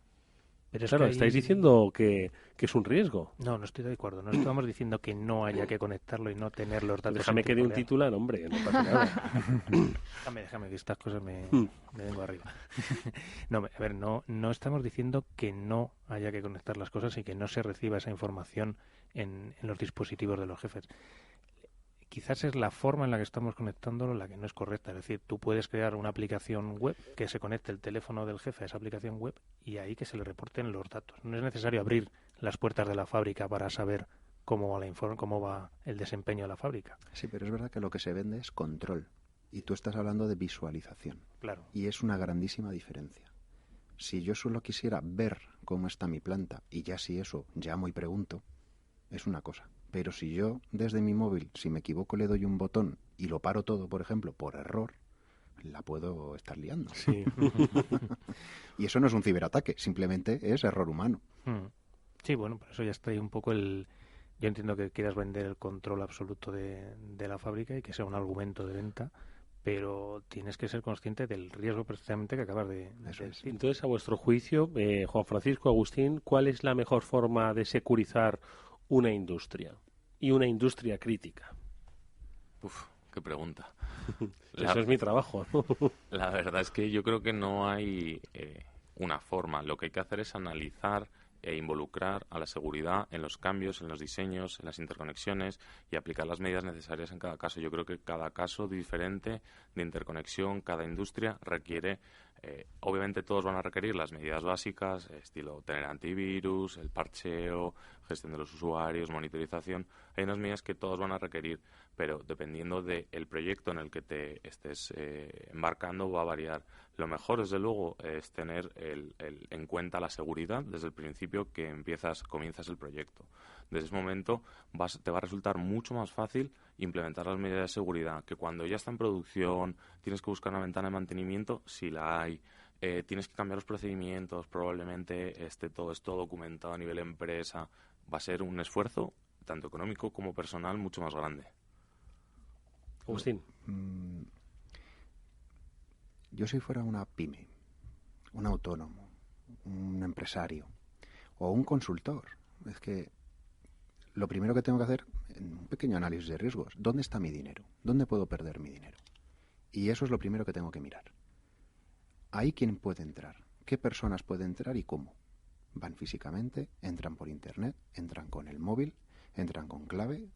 Pero claro, estáis diciendo que es un riesgo. No, no estoy de acuerdo. No estamos diciendo que no haya que conectarlo y no tener los datos. Déjame que dé un titular, hombre, no pasa nada. déjame, que estas cosas me vengo arriba. No, a ver, no estamos diciendo que no haya que conectar las cosas y que no se reciba esa información en los dispositivos de los jefes. Quizás es la forma en la que estamos conectándolo la que no es correcta. Es decir, tú puedes crear una aplicación web que se conecte el teléfono del jefe a esa aplicación web y ahí que se le reporten los datos. No es necesario abrir las puertas de la fábrica para saber cómo va el desempeño de la fábrica. Sí, pero es verdad que lo que se vende es control y tú estás hablando de visualización. Claro. Y es una grandísima diferencia. Si yo solo quisiera ver cómo está mi planta y ya si eso llamo y pregunto, es una cosa. Pero si yo, desde mi móvil, si me equivoco, le doy un botón y lo paro todo, por ejemplo, por error, la puedo estar liando. Sí. Y eso no es un ciberataque, simplemente es error humano. Sí, bueno, por eso ya está ahí un poco el... Yo entiendo que quieras vender el control absoluto de la fábrica y que sea un argumento de venta, pero tienes que ser consciente del riesgo precisamente que acabas de decir. Entonces, a vuestro juicio, Juan Francisco, Agustín, ¿cuál es la mejor forma de securizar una industria y una industria crítica? Uf, qué pregunta. Eso es mi trabajo, ¿no? La verdad es que yo creo que no hay una forma. Lo que hay que hacer es analizar e involucrar a la seguridad en los cambios, en los diseños, en las interconexiones y aplicar las medidas necesarias en cada caso. Yo creo que cada caso diferente de interconexión, cada industria requiere, obviamente todos van a requerir las medidas básicas, estilo tener antivirus, el parcheo, gestión de los usuarios, monitorización. Hay unas medidas que todos van a requerir, pero dependiendo del proyecto en el que te estés embarcando va a variar. Lo mejor, desde luego, es tener en cuenta la seguridad desde el principio que comienzas el proyecto. Desde ese momento te va a resultar mucho más fácil implementar las medidas de seguridad, que cuando ya está en producción, tienes que buscar una ventana de mantenimiento, si la hay, tienes que cambiar los procedimientos, probablemente esté todo esto documentado a nivel empresa. Va a ser un esfuerzo, tanto económico como personal, mucho más grande. Agustín. Yo si fuera una pyme, un autónomo, un empresario o un consultor, es que lo primero que tengo que hacer es un pequeño análisis de riesgos. ¿Dónde está mi dinero? ¿Dónde puedo perder mi dinero? Y eso es lo primero que tengo que mirar. Ahí quién puede entrar, qué personas pueden entrar y cómo. Van físicamente, entran por internet, entran con el móvil, entran con clave.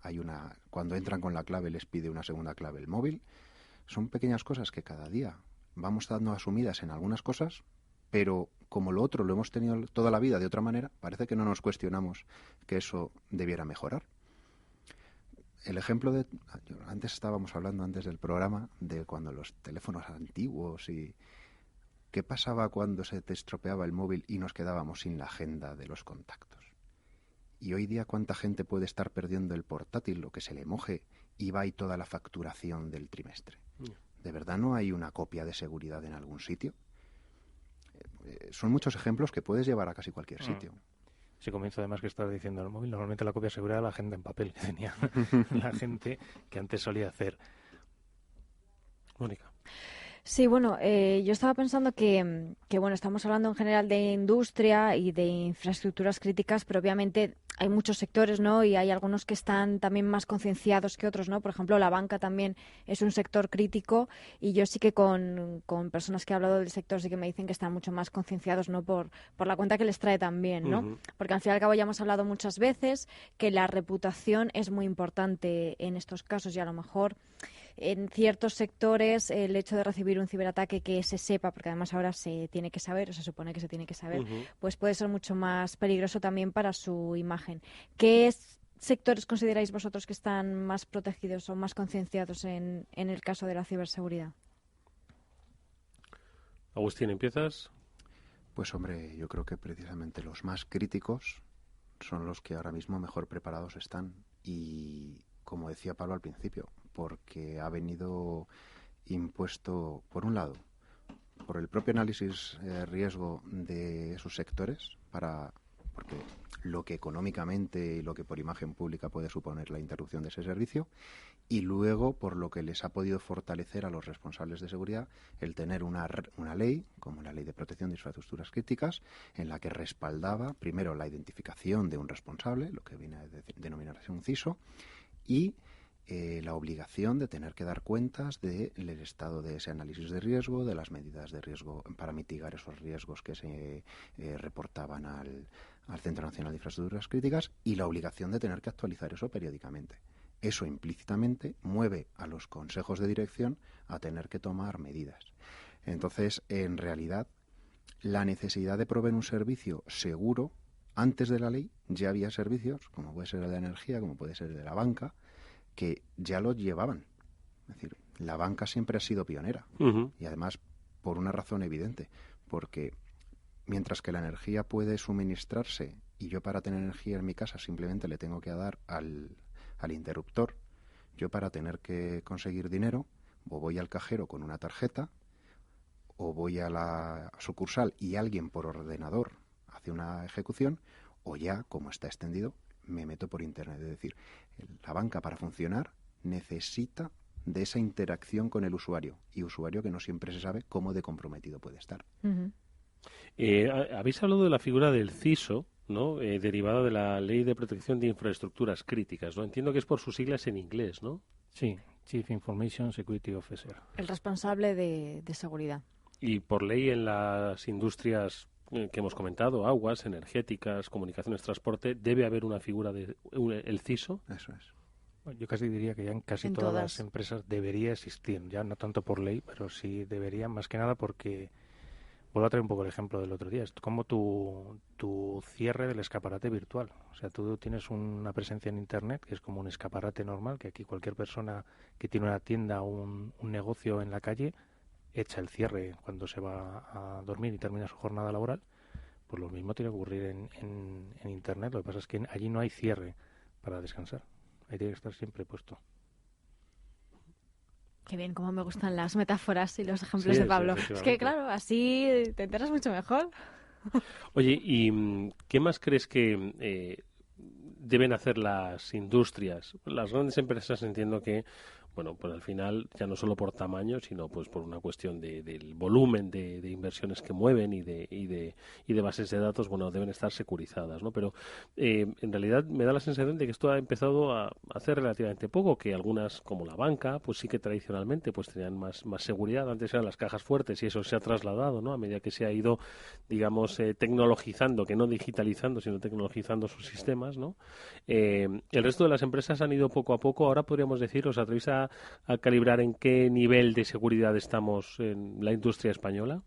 Cuando entran con la clave les pide una segunda clave el móvil. Son pequeñas cosas que cada día vamos dando asumidas en algunas cosas, pero como lo otro lo hemos tenido toda la vida de otra manera, parece que no nos cuestionamos que eso debiera mejorar. El ejemplo antes estábamos hablando antes del programa de cuando los teléfonos antiguos y qué pasaba cuando se te estropeaba el móvil y nos quedábamos sin la agenda de los contactos. Y hoy día cuánta gente puede estar perdiendo el portátil, lo que se le moje, y va y toda la facturación del trimestre. ¿De verdad no hay una copia de seguridad en algún sitio? Son muchos ejemplos que puedes llevar a casi cualquier sitio. Si comienzo además que estás diciendo el móvil, normalmente la copia de seguridad era la agenda en papel que tenía la gente que antes solía hacer. Mónica. Sí, bueno, yo estaba pensando que bueno, estamos hablando en general de industria y de infraestructuras críticas, pero obviamente hay muchos sectores, ¿no? Y hay algunos que están también más concienciados que otros, ¿no? Por ejemplo, la banca también es un sector crítico y yo sí que con personas que he hablado del sector sí que me dicen que están mucho más concienciados, ¿no? Por la cuenta que les trae también, ¿no? Uh-huh. Porque al fin y al cabo ya hemos hablado muchas veces que la reputación es muy importante en estos casos y a lo mejor en ciertos sectores el hecho de recibir un ciberataque que se sepa, porque además ahora se tiene que saber, o se supone que se tiene que saber, pues puede ser mucho más peligroso también para su imagen. ¿Qué sectores consideráis vosotros que están más protegidos o más concienciados en el caso de la ciberseguridad? Agustín, ¿empiezas? Pues hombre, yo creo que precisamente los más críticos son los que ahora mismo mejor preparados están y, como decía Pablo al principio, porque ha venido impuesto, por un lado, por el propio análisis riesgo de sus sectores, porque lo que económicamente y lo que por imagen pública puede suponer la interrupción de ese servicio, y luego por lo que les ha podido fortalecer a los responsables de seguridad el tener una ley, como la Ley de Protección de Infraestructuras Críticas, en la que respaldaba primero la identificación de un responsable, lo que viene a denominarse un CISO, y la obligación de tener que dar cuentas del estado de ese análisis de riesgo, de las medidas de riesgo para mitigar esos riesgos que se reportaban al Centro Nacional de Infraestructuras Críticas, y la obligación de tener que actualizar eso periódicamente. Eso implícitamente mueve a los consejos de dirección a tener que tomar medidas. Entonces, en realidad, la necesidad de proveer un servicio seguro, antes de la ley ya había servicios, como puede ser el de energía, como puede ser el de la banca, que ya lo llevaban. Es decir, la banca siempre ha sido pionera. Y además, por una razón evidente, porque mientras que la energía puede suministrarse y yo para tener energía en mi casa simplemente le tengo que dar al interruptor, yo para tener que conseguir dinero o voy al cajero con una tarjeta o voy a la sucursal y alguien por ordenador hace una ejecución, o ya, como está extendido, me meto por Internet. Es decir, la banca para funcionar necesita de esa interacción con el usuario, y usuario que no siempre se sabe cómo de comprometido puede estar. Habéis hablado de la figura del CISO, ¿no? Derivada de la Ley de Protección de Infraestructuras Críticas, ¿no? Entiendo que es por sus siglas en inglés, ¿no? Sí, Chief Information Security Officer. El responsable de seguridad. Y por ley en las industrias que hemos comentado, aguas, energéticas, comunicaciones, transporte, ¿debe haber una figura el CISO? Eso es. Bueno, yo casi diría que ya en casi todas las empresas debería existir, ya no tanto por ley, pero sí debería, más que nada porque, vuelvo a traer un poco el ejemplo del otro día, es como tu cierre del escaparate virtual. O sea, tú tienes una presencia en Internet que es como un escaparate normal, que aquí cualquier persona que tiene una tienda o un negocio en la calle echa el cierre cuando se va a dormir y termina su jornada laboral. Pues lo mismo tiene que ocurrir en Internet. Lo que pasa es que allí no hay cierre para descansar. Ahí tiene que estar siempre puesto. Qué bien, cómo me gustan las metáforas y los ejemplos de Pablo. Es que, claro, así te enteras mucho mejor. Oye, ¿y qué más crees que deben hacer las industrias? Las grandes empresas, entiendo que, bueno, pues al final, ya no solo por tamaño, sino pues por una cuestión del volumen de inversiones que mueven y de bases de datos, bueno, deben estar securizadas, ¿no? Pero en realidad me da la sensación de que esto ha empezado a hacer relativamente poco, que algunas, como la banca, pues sí que tradicionalmente pues tenían más seguridad. Antes eran las cajas fuertes y eso se ha trasladado, ¿no? A medida que se ha ido, digamos, tecnologizando, que no digitalizando, sino tecnologizando sus sistemas, ¿no? El resto de las empresas han ido poco a poco. Ahora podríamos decir, ¿os atrevéis a calibrar en qué nivel de seguridad estamos en la industria española?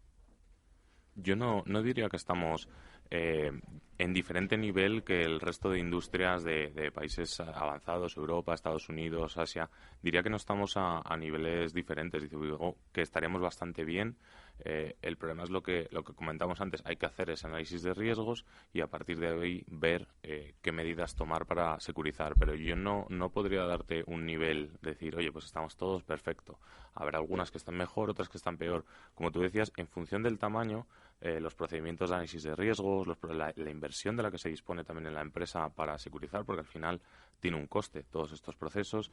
Yo no diría que estamos en diferente nivel que el resto de industrias de países avanzados, Europa, Estados Unidos, Asia. Diría que no estamos a niveles diferentes. Digo que estaríamos bastante bien. El problema es lo que comentamos antes. Hay que hacer ese análisis de riesgos y a partir de ahí ver qué medidas tomar para securizar. Pero yo no podría darte un nivel, decir, oye, pues estamos todos perfecto. Habrá algunas que están mejor, otras que están peor. Como tú decías, en función del tamaño, los procedimientos de análisis de riesgos, la inversión de la que se dispone también en la empresa para securizar, porque al final tiene un coste. Todos estos procesos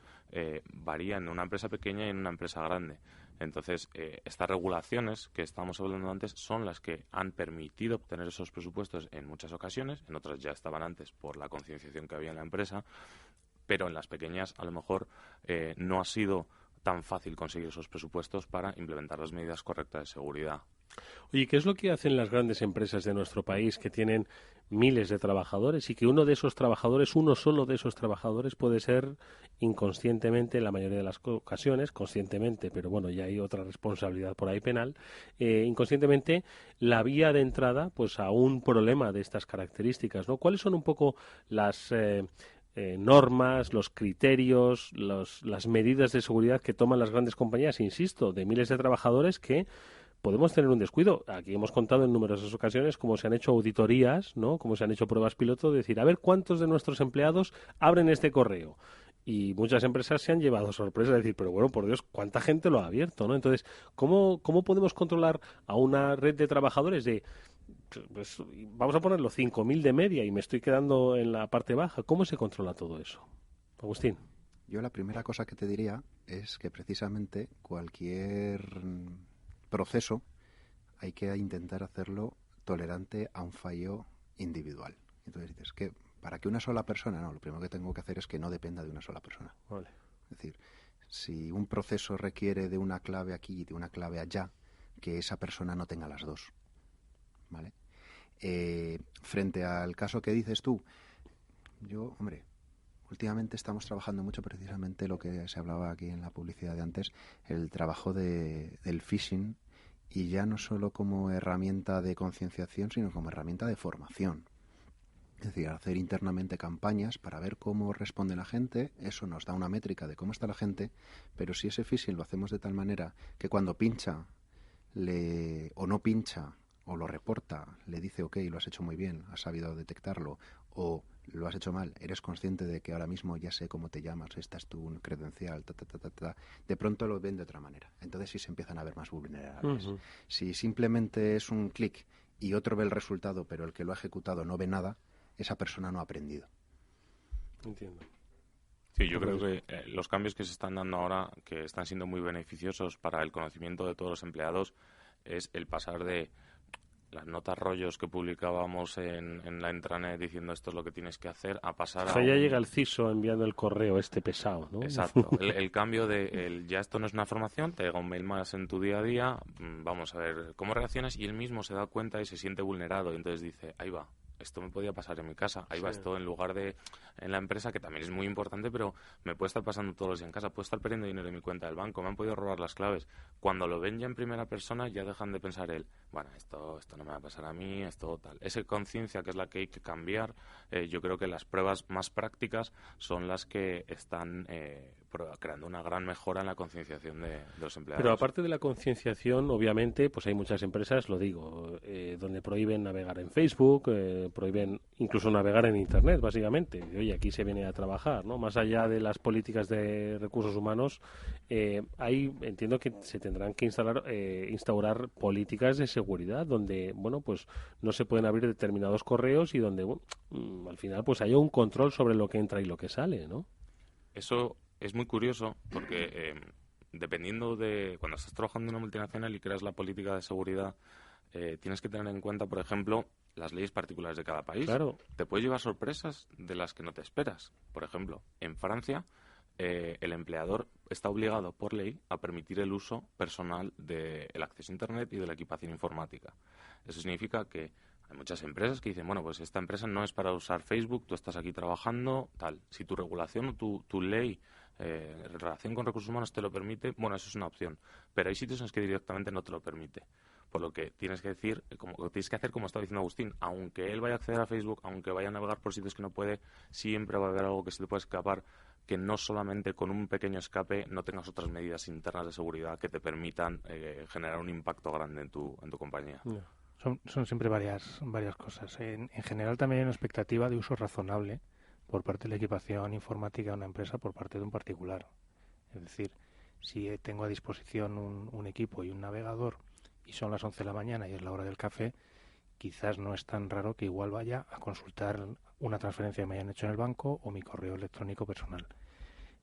varían en una empresa pequeña y en una empresa grande. Entonces, estas regulaciones que estábamos hablando antes son las que han permitido obtener esos presupuestos en muchas ocasiones, en otras ya estaban antes por la concienciación que había en la empresa, pero en las pequeñas a lo mejor no ha sido tan fácil conseguir esos presupuestos para implementar las medidas correctas de seguridad. Oye, ¿qué es lo que hacen las grandes empresas de nuestro país que tienen miles de trabajadores y que uno solo de esos trabajadores puede ser inconscientemente, en la mayoría de las ocasiones, conscientemente, pero bueno, ya hay otra responsabilidad por ahí penal, inconscientemente la vía de entrada pues a un problema de estas características, ¿no? ¿Cuáles son un poco las normas, los criterios, las medidas de seguridad que toman las grandes compañías, insisto, de miles de trabajadores que podemos tener un descuido? Aquí hemos contado en numerosas ocasiones cómo se han hecho auditorías, ¿no? Cómo se han hecho pruebas piloto, de decir, a ver cuántos de nuestros empleados abren este correo. Y muchas empresas se han llevado sorpresas de decir, pero bueno, por Dios, ¿cuánta gente lo ha abierto, ¿no? Entonces, ¿cómo podemos controlar a una red de trabajadores de, pues, vamos a ponerlo, 5.000 de media y me estoy quedando en la parte baja? ¿Cómo se controla todo eso? Agustín. Yo la primera cosa que te diría es que precisamente cualquier proceso hay que intentar hacerlo tolerante a un fallo individual. Entonces dices que para que una sola persona, no, lo primero que tengo que hacer es que no dependa de una sola persona. Vale. Es decir, si un proceso requiere de una clave aquí y de una clave allá, que esa persona no tenga las dos. ¿Vale? Frente al caso que dices tú, últimamente estamos trabajando mucho precisamente lo que se hablaba aquí en la publicidad de antes, el trabajo del phishing, y ya no solo como herramienta de concienciación, sino como herramienta de formación. Es decir, hacer internamente campañas para ver cómo responde la gente, eso nos da una métrica de cómo está la gente, pero si ese phishing lo hacemos de tal manera que cuando pincha o no pincha o lo reporta, le dice ok, lo has hecho muy bien, has sabido detectarlo, o lo has hecho mal, eres consciente de que ahora mismo ya sé cómo te llamas, esta es tu credencial, de pronto lo ven de otra manera. Entonces sí se empiezan a ver más vulnerables. Uh-huh. Si simplemente es un clic y otro ve el resultado, pero el que lo ha ejecutado no ve nada, esa persona no ha aprendido. Entiendo. Sí, yo creo que los cambios que se están dando ahora, que están siendo muy beneficiosos para el conocimiento de todos los empleados, es el pasar de las notas rollos que publicábamos en la intranet diciendo esto es lo que tienes que hacer, a pasar ya llega el CISO enviando el correo pesado, ¿no? Exacto. El cambio de ya esto no es una formación, te llega un mail más en tu día a día, vamos a ver cómo reaccionas, y él mismo se da cuenta y se siente vulnerado y entonces dice, ahí va, esto me podía pasar en mi casa, ahí va, esto en lugar de en la empresa, que también es muy importante, pero me puede estar pasando todos los días en casa, puedo estar perdiendo dinero en mi cuenta del banco, me han podido robar las claves. Cuando lo ven ya en primera persona, ya dejan de pensar bueno, esto no me va a pasar a mí, esto tal. Esa conciencia que es la que hay que cambiar, yo creo que las pruebas más prácticas son las que están creando una gran mejora en la concienciación de los empleados. Pero aparte de la concienciación, obviamente, pues hay muchas empresas, lo digo, donde prohíben navegar en Facebook, prohíben incluso navegar en Internet, básicamente. Oye, aquí se viene a trabajar, ¿no? Más allá de las políticas de recursos humanos, ahí entiendo que se tendrán que instaurar políticas de seguridad donde, bueno, pues no se pueden abrir determinados correos y donde, al final, pues haya un control sobre lo que entra y lo que sale, ¿no? Eso es muy curioso porque dependiendo de cuando estás trabajando en una multinacional y creas la política de seguridad, tienes que tener en cuenta, por ejemplo, las leyes particulares de cada país. Claro. Te puedes llevar sorpresas de las que no te esperas. Por ejemplo, en Francia, el empleador está obligado por ley a permitir el uso personal del acceso a Internet y de la equipación informática. Eso significa que hay muchas empresas que dicen, bueno, pues esta empresa no es para usar Facebook, tú estás aquí trabajando, tal. Si tu regulación o tu ley en relación con recursos humanos te lo permite, bueno, eso es una opción. Pero hay sitios en los que directamente no te lo permite. Por lo que tienes que hacer, como estaba diciendo Agustín, aunque él vaya a acceder a Facebook, aunque vaya a navegar por sitios que no puede, siempre va a haber algo que se te puede escapar, que no solamente con un pequeño escape no tengas otras medidas internas de seguridad que te permitan generar un impacto grande en tu compañía. No. Son siempre varias cosas. En general también hay una expectativa de uso razonable por parte de la equipación informática de una empresa por parte de un particular. Es decir, si tengo a disposición un equipo y un navegador y son las 11 de la mañana y es la hora del café, quizás no es tan raro que igual vaya a consultar una transferencia que me hayan hecho en el banco o mi correo electrónico personal.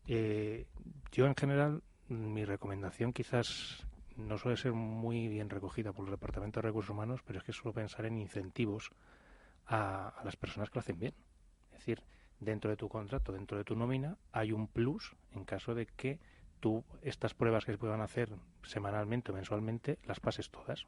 Yo en general, mi recomendación quizás no suele ser muy bien recogida por el Departamento de Recursos Humanos, pero es que suelo pensar en incentivos a las personas que lo hacen bien. Es decir, dentro de tu contrato, dentro de tu nómina, hay un plus en caso de que tú estas pruebas que se puedan hacer semanalmente o mensualmente las pases todas.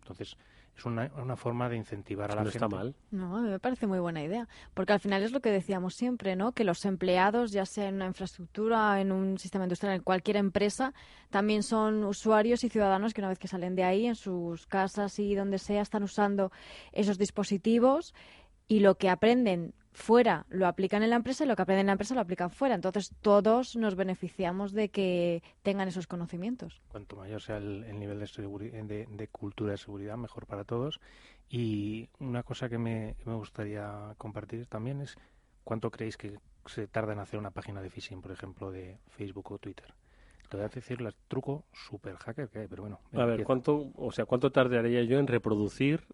Entonces, es una forma de incentivar a la gente. No está mal. No, a mí me parece muy buena idea. Porque al final es lo que decíamos siempre, ¿no? Que los empleados, ya sea en una infraestructura, en un sistema industrial, en cualquier empresa, también son usuarios y ciudadanos que una vez que salen de ahí, en sus casas y donde sea, están usando esos dispositivos y lo que aprenden fuera lo aplican en la empresa y lo que aprenden en la empresa lo aplican fuera. Entonces todos nos beneficiamos de que tengan esos conocimientos. Cuanto mayor sea el nivel de cultura de seguridad, mejor para todos. Y una cosa que me gustaría compartir también es cuánto creéis que se tarda en hacer una página de phishing, por ejemplo, de Facebook o Twitter. Te voy a decir el truco super hacker que hay, pero bueno. A ver, ¿cuánto tardaría yo en reproducir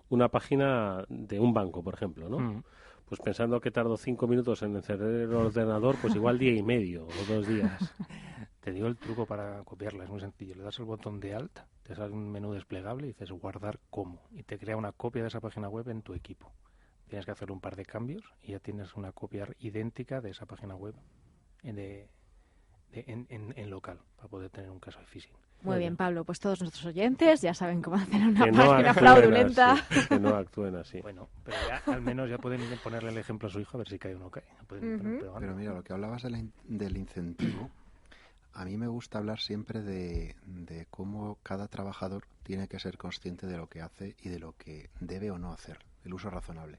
una página de un banco, por ejemplo, ¿no? Pues pensando que tardo 5 minutos en encender el ordenador, pues igual día y medio o 2 días. Te digo el truco para copiarla, es muy sencillo. Le das el botón de Alt, te sale un menú desplegable y dices guardar como, y te crea una copia de esa página web en tu equipo. Tienes que hacer un par de cambios y ya tienes una copia idéntica de esa página web en local, para poder tener un caso de phishing. Muy bien, Pablo, pues todos nuestros oyentes ya saben cómo hacer una página fraudulenta. Que no actúen así. Bueno, pero ya al menos ya pueden ponerle el ejemplo a su hijo a ver si cae o no cae. Pero mira, lo que hablabas del incentivo, a mí me gusta hablar siempre de cómo cada trabajador tiene que ser consciente de lo que hace y de lo que debe o no hacer, el uso razonable.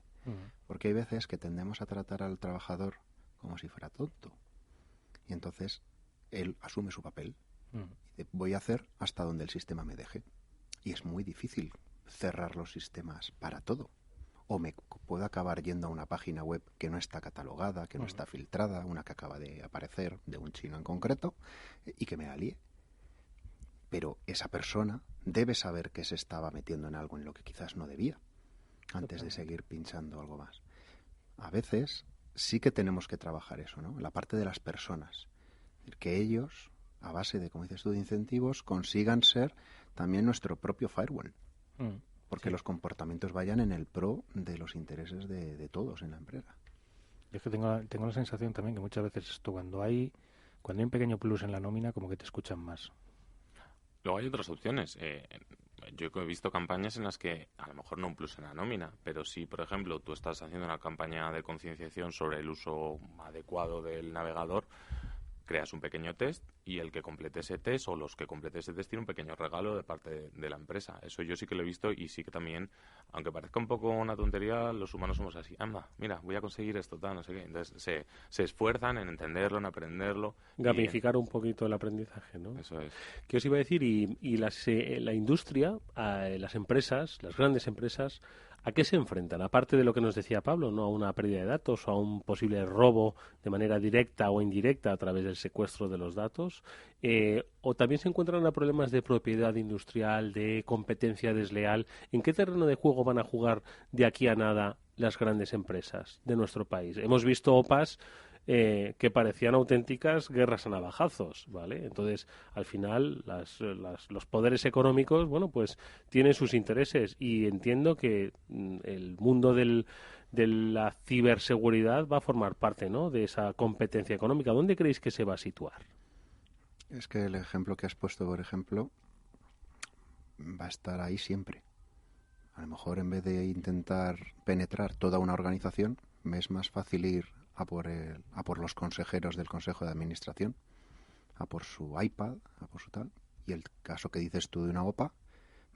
Porque hay veces que tendemos a tratar al trabajador como si fuera tonto. Y entonces él asume su papel. Y voy a hacer hasta donde el sistema me deje. Y es muy difícil cerrar los sistemas para todo. O me puedo acabar yendo a una página web que no está catalogada, que no está filtrada, una que acaba de aparecer de un chino en concreto, y que me la líe. Pero esa persona debe saber que se estaba metiendo en algo en lo que quizás no debía, antes de seguir pinchando algo más. A veces sí que tenemos que trabajar eso, ¿no? La parte de las personas. Que ellos, a base de, como dices tú, de incentivos, consigan ser también nuestro propio firewall. Porque los comportamientos vayan en el pro de los intereses de todos en la empresa. Yo es que tengo la sensación también que muchas veces esto, cuando hay un pequeño plus en la nómina, como que te escuchan más. Luego hay otras opciones. Yo he visto campañas en las que a lo mejor no un plus en la nómina, pero si, por ejemplo, tú estás haciendo una campaña de concienciación sobre el uso adecuado del navegador, creas un pequeño test y el que complete ese test o los que complete ese test tiene un pequeño regalo de parte de la empresa. Eso yo sí que lo he visto y sí que también, aunque parezca un poco una tontería, los humanos somos así. Anda, mira, voy a conseguir esto, tal, no sé qué. Entonces se esfuerzan en entenderlo, en aprenderlo. Gamificar un poquito el aprendizaje, ¿no? Eso es. ¿Qué os iba a decir? Y la industria, las empresas, las grandes empresas, ¿a qué se enfrentan? Aparte de lo que nos decía Pablo, ¿no? A una pérdida de datos o a un posible robo de manera directa o indirecta a través del secuestro de los datos, o también se encuentran a problemas de propiedad industrial, de competencia desleal. ¿En qué terreno de juego van a jugar de aquí a nada las grandes empresas de nuestro país? Hemos visto OPAs que parecían auténticas guerras a navajazos, ¿vale? Entonces, al final, los poderes económicos, bueno, pues tienen sus intereses y entiendo que el mundo de la ciberseguridad va a formar parte, ¿no?, de esa competencia económica. ¿Dónde creéis que se va a situar? Es que el ejemplo que has puesto, por ejemplo, va a estar ahí siempre. A lo mejor en vez de intentar penetrar toda una organización, me es más fácil ir a por los consejeros del Consejo de Administración, a por su iPad, a por su tal. Y el caso que dices tú de una OPA,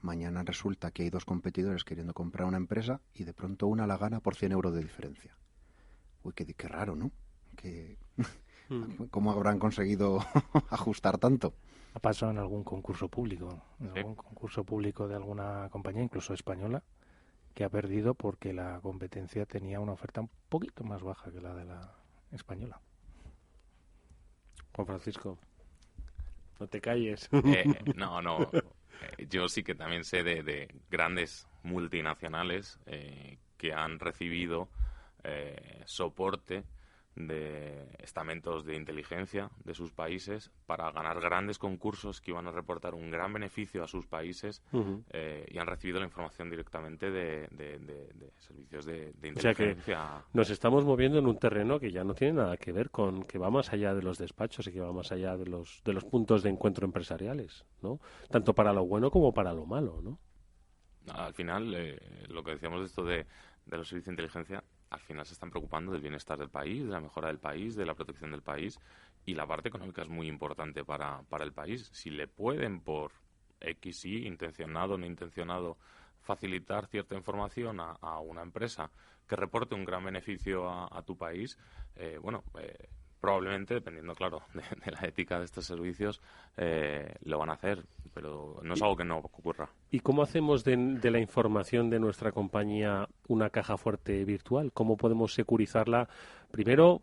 mañana resulta que hay dos competidores queriendo comprar una empresa y de pronto una la gana por 100 euros de diferencia. Uy, qué raro, ¿no? ¿Cómo habrán conseguido ajustar tanto? Ha pasado en algún concurso público, algún concurso público de alguna compañía, incluso española, que ha perdido porque la competencia tenía una oferta un poquito más baja que la de la española. Juan Francisco, no te calles. No. Yo sí que también sé de grandes multinacionales que han recibido soporte de estamentos de inteligencia de sus países para ganar grandes concursos que iban a reportar un gran beneficio a sus países y han recibido la información directamente de servicios de inteligencia. O sea que nos estamos moviendo en un terreno que ya no tiene nada que ver con, que va más allá de los despachos y que va más allá de los puntos de encuentro empresariales, ¿no? Tanto para lo bueno como para lo malo, ¿no? Al final, lo que decíamos de esto de los servicios de inteligencia, al final se están preocupando del bienestar del país, de la mejora del país, de la protección del país, y la parte económica es muy importante para el país. Si le pueden, por X, Y, intencionado o no intencionado, facilitar cierta información a una empresa que reporte un gran beneficio a tu país, probablemente, dependiendo, claro, de la ética de estos servicios, lo van a hacer, pero no es algo que no ocurra. ¿Y cómo hacemos de la información de nuestra compañía una caja fuerte virtual? ¿Cómo podemos securizarla? Primero,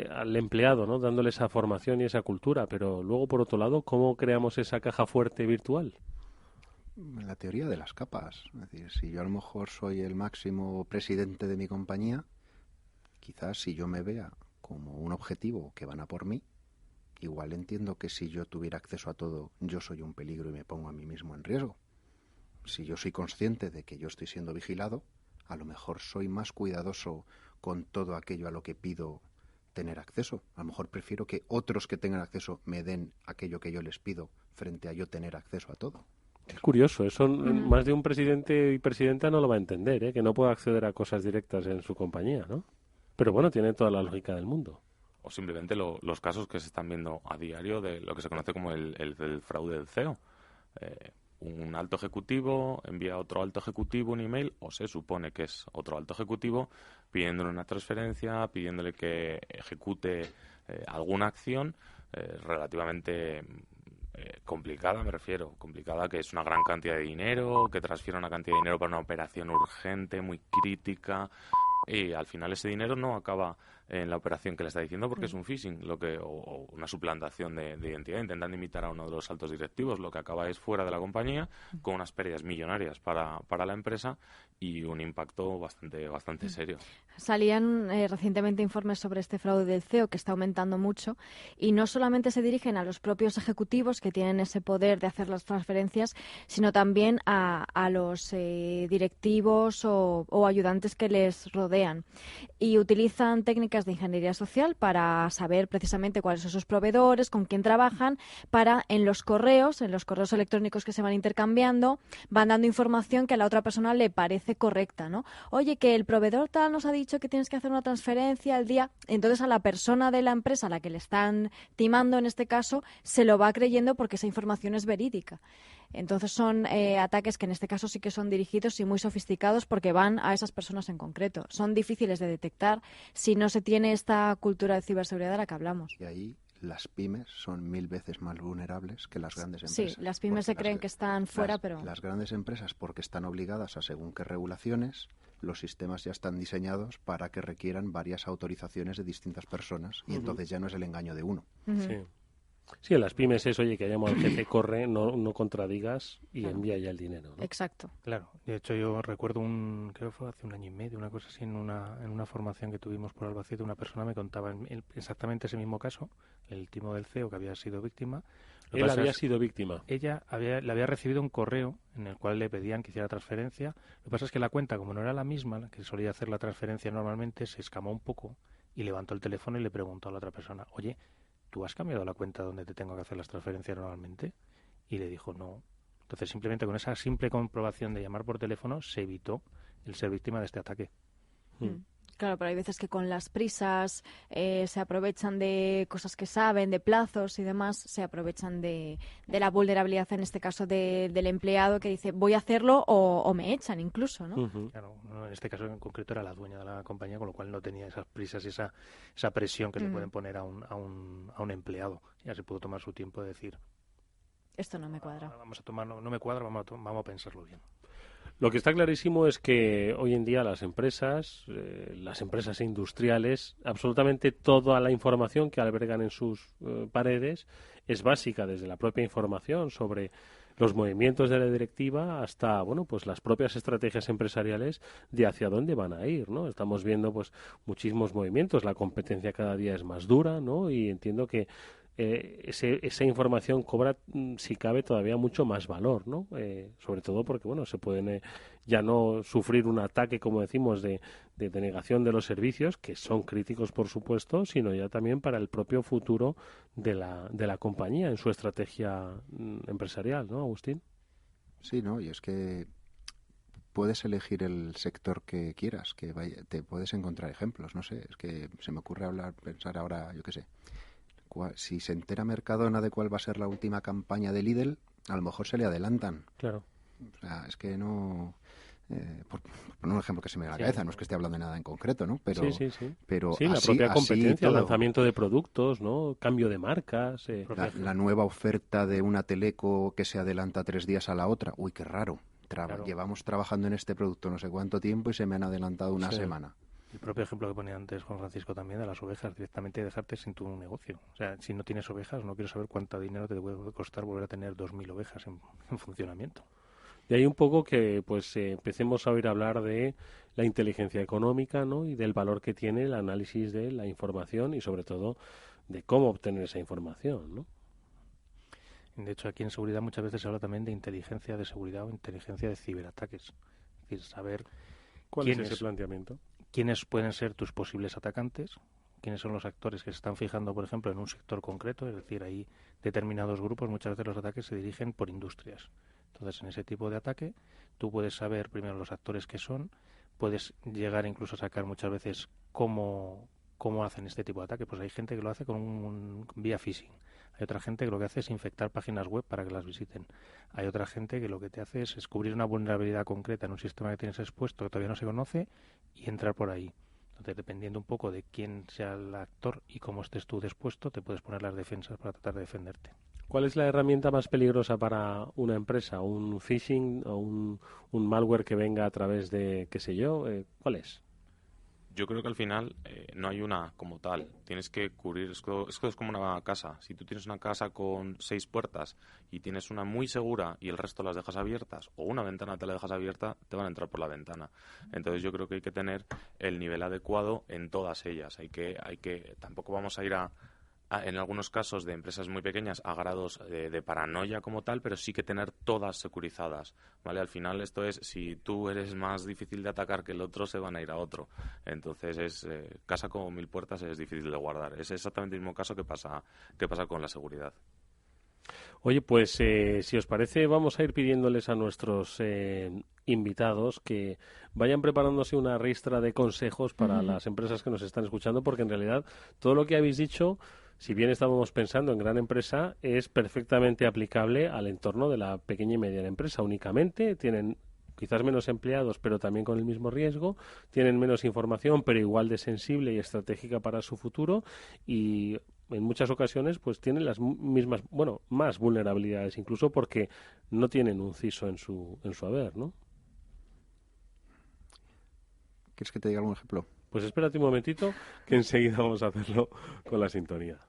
al empleado, ¿no? Dándole esa formación y esa cultura, pero luego, por otro lado, ¿cómo creamos esa caja fuerte virtual? La teoría de las capas. Es decir, si yo a lo mejor soy el máximo presidente de mi compañía, quizás si yo me vea como un objetivo que van a por mí, igual entiendo que si yo tuviera acceso a todo, yo soy un peligro y me pongo a mí mismo en riesgo. Si yo soy consciente de que yo estoy siendo vigilado, a lo mejor soy más cuidadoso con todo aquello a lo que pido tener acceso. A lo mejor prefiero que otros que tengan acceso me den aquello que yo les pido frente a yo tener acceso a todo. Es curioso, eso más de un presidente y presidenta no lo va a entender, que no pueda acceder a cosas directas en su compañía, ¿no? Pero bueno, tiene toda la lógica del mundo. O simplemente los casos que se están viendo a diario de lo que se conoce como el fraude del CEO. Un alto ejecutivo envía a otro alto ejecutivo un email, o se supone que es otro alto ejecutivo, pidiéndole una transferencia, pidiéndole que ejecute alguna acción relativamente complicada, me refiero. Complicada, que es una gran cantidad de dinero, que transfiere una cantidad de dinero para una operación urgente, muy crítica, y al final ese dinero no acaba en la operación que le está diciendo porque es un phishing, o una suplantación de identidad, intentando imitar a uno de los altos directivos. Lo que acaba es fuera de la compañía, con unas pérdidas millonarias para la empresa y un impacto bastante serio. Salían recientemente informes sobre este fraude del CEO que está aumentando mucho, y no solamente se dirigen a los propios ejecutivos que tienen ese poder de hacer las transferencias, sino también a los directivos o ayudantes que les rodean, y utilizan técnicas de ingeniería social para saber precisamente cuáles son sus proveedores, con quién trabajan, para en los correos electrónicos que se van intercambiando, van dando información que a la otra persona le parece correcta, ¿no? Oye, que el proveedor tal nos ha dicho que tienes que hacer una transferencia al día. Entonces a la persona de la empresa a la que le están timando, en este caso, se lo va creyendo porque esa información es verídica. Entonces son ataques que en este caso sí que son dirigidos y muy sofisticados porque van a esas personas en concreto. Son difíciles de detectar si no se tiene esta cultura de ciberseguridad de la que hablamos. Y ahí las pymes son 1000 veces más vulnerables que las grandes empresas. Sí, las pymes se creen que están fuera, pero... Las grandes empresas, porque están obligadas a según qué regulaciones, los sistemas ya están diseñados para que requieran varias autorizaciones de distintas personas y entonces ya no es el engaño de uno. Sí, en las pymes es, oye, que llamo al jefe, corre, no contradigas y envía ya el dinero, ¿no? Exacto. Claro, de hecho yo recuerdo creo que fue hace un año y medio, una cosa así, en una formación que tuvimos por Albacete, una persona me contaba exactamente ese mismo caso, el timo del CEO que había sido víctima. Él había sido víctima. Ella le había recibido un correo en el cual le pedían que hiciera transferencia. Lo que pasa es que la cuenta, como no era la misma, la que solía hacer la transferencia normalmente, se escamó un poco y levantó el teléfono y le preguntó a la otra persona, oye, ¿tú has cambiado la cuenta donde te tengo que hacer las transferencias normalmente? Y le dijo no. Entonces, simplemente con esa simple comprobación de llamar por teléfono, se evitó el ser víctima de este ataque. Claro, pero hay veces que con las prisas se aprovechan de cosas que saben, de plazos y demás, se aprovechan de la vulnerabilidad, en este caso del empleado que dice voy a hacerlo o me echan incluso, ¿no? Claro, en este caso en concreto era la dueña de la compañía, con lo cual no tenía esas prisas y esa presión que le pueden poner a un empleado. Ya se pudo tomar su tiempo de decir esto no me cuadra. Vamos a tomarlo, no me cuadra, vamos a pensarlo bien. Lo que está clarísimo es que hoy en día las empresas industriales, absolutamente toda la información que albergan en sus paredes es básica, desde la propia información sobre los movimientos de la directiva hasta, bueno, pues las propias estrategias empresariales de hacia dónde van a ir, ¿no? Estamos viendo, pues, muchísimos movimientos, la competencia cada día es más dura, ¿no? Y entiendo que esa información cobra, si cabe, todavía mucho más valor, ¿no? Sobre todo porque, bueno, se pueden ya no sufrir un ataque, como decimos, de denegación de los servicios, que son críticos, por supuesto, sino ya también para el propio futuro de la compañía en su estrategia empresarial, ¿no, Agustín? Sí, ¿no? Y es que puedes elegir el sector que quieras, te puedes encontrar ejemplos, no sé, es que se me ocurre pensar ahora, yo qué sé, si se entera Mercadona de cuál va a ser la última campaña de Lidl, a lo mejor se le adelantan. Claro. O sea, es que no... por poner un ejemplo que se me viene a la cabeza, no es que esté hablando de nada en concreto, ¿no? Pero, pero sí, la propia competencia, el lanzamiento de productos, ¿no? Cambio de marcas. La nueva oferta de una teleco que se adelanta 3 días a la otra. Uy, qué raro. Llevamos trabajando en este producto no sé cuánto tiempo y se me han adelantado una semana. El propio ejemplo que ponía antes Juan Francisco también de las ovejas, directamente dejarte sin tu negocio. O sea, si no tienes ovejas, no quiero saber cuánto dinero te puede costar volver a tener 2.000 ovejas en funcionamiento. De ahí un poco que pues empecemos a oír hablar de la inteligencia económica, ¿no? Y del valor que tiene el análisis de la información y sobre todo de cómo obtener esa información, ¿no? De hecho, aquí en seguridad muchas veces se habla también de inteligencia de seguridad o inteligencia de ciberataques. Es decir, saber ¿cuál es ese planteamiento? Quiénes pueden ser tus posibles atacantes, quiénes son los actores que se están fijando, por ejemplo, en un sector concreto. Es decir, hay determinados grupos, muchas veces los ataques se dirigen por industrias. Entonces, en ese tipo de ataque, tú puedes saber primero los actores que son, puedes llegar incluso a sacar muchas veces cómo hacen este tipo de ataque. Pues hay gente que lo hace con vía phishing. Hay otra gente que lo que hace es infectar páginas web para que las visiten. Hay otra gente que lo que te hace es descubrir una vulnerabilidad concreta en un sistema que tienes expuesto que todavía no se conoce y entrar por ahí. Entonces, dependiendo un poco de quién sea el actor y cómo estés tú dispuesto, te puedes poner las defensas para tratar de defenderte. ¿Cuál es la herramienta más peligrosa para una empresa? ¿Un phishing o un malware que venga a través de, qué sé yo? ¿Cuál es? Yo creo que al final no hay una como tal. Tienes que cubrir, esto es como una casa. Si tú tienes una casa con 6 puertas y tienes una muy segura y el resto las dejas abiertas, o una ventana te la dejas abierta, te van a entrar por la ventana. Entonces yo creo que hay que tener el nivel adecuado en todas ellas. Tampoco vamos a ir en algunos casos de empresas muy pequeñas a grados de paranoia como tal, pero sí que tener todas securizadas, ¿vale? Al final esto es, si tú eres más difícil de atacar que el otro, se van a ir a otro. Entonces casa con 1000 puertas es difícil de guardar. Es exactamente el mismo caso que pasa con la seguridad. Oye, pues si os parece, vamos a ir pidiéndoles a nuestros invitados que vayan preparándose una ristra de consejos para las empresas que nos están escuchando, porque en realidad todo lo que habéis dicho, si bien estábamos pensando en gran empresa, es perfectamente aplicable al entorno de la pequeña y mediana empresa. Únicamente tienen quizás menos empleados, pero también con el mismo riesgo, tienen menos información, pero igual de sensible y estratégica para su futuro, y en muchas ocasiones pues tienen las mismas, más vulnerabilidades, incluso porque no tienen un CISO en su haber, ¿no? ¿Quieres que te diga algún ejemplo? Pues espérate un momentito, que enseguida vamos a hacerlo con la sintonía.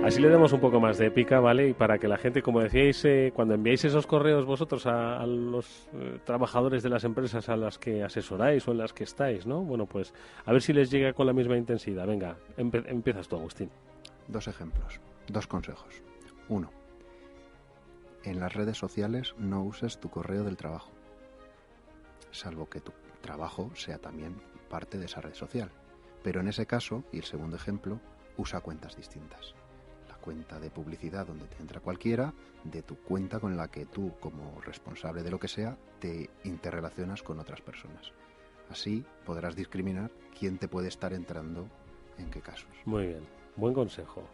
Así le damos un poco más de épica, ¿vale? Y para que la gente, como decíais, cuando enviáis esos correos vosotros a los trabajadores de las empresas a las que asesoráis o en las que estáis, ¿no? Bueno, pues a ver si les llega con la misma intensidad. Venga, empiezas tú, Agustín. 2 ejemplos, 2 consejos. 1. En las redes sociales no uses tu correo del trabajo, salvo que tu trabajo sea también parte de esa red social. Pero en ese caso, y el segundo ejemplo, usa cuentas distintas. Cuenta de publicidad donde te entra cualquiera, de tu cuenta con la que tú, como responsable de lo que sea, te interrelacionas con otras personas. Así podrás discriminar quién te puede estar entrando en qué casos. Muy bien, buen consejo.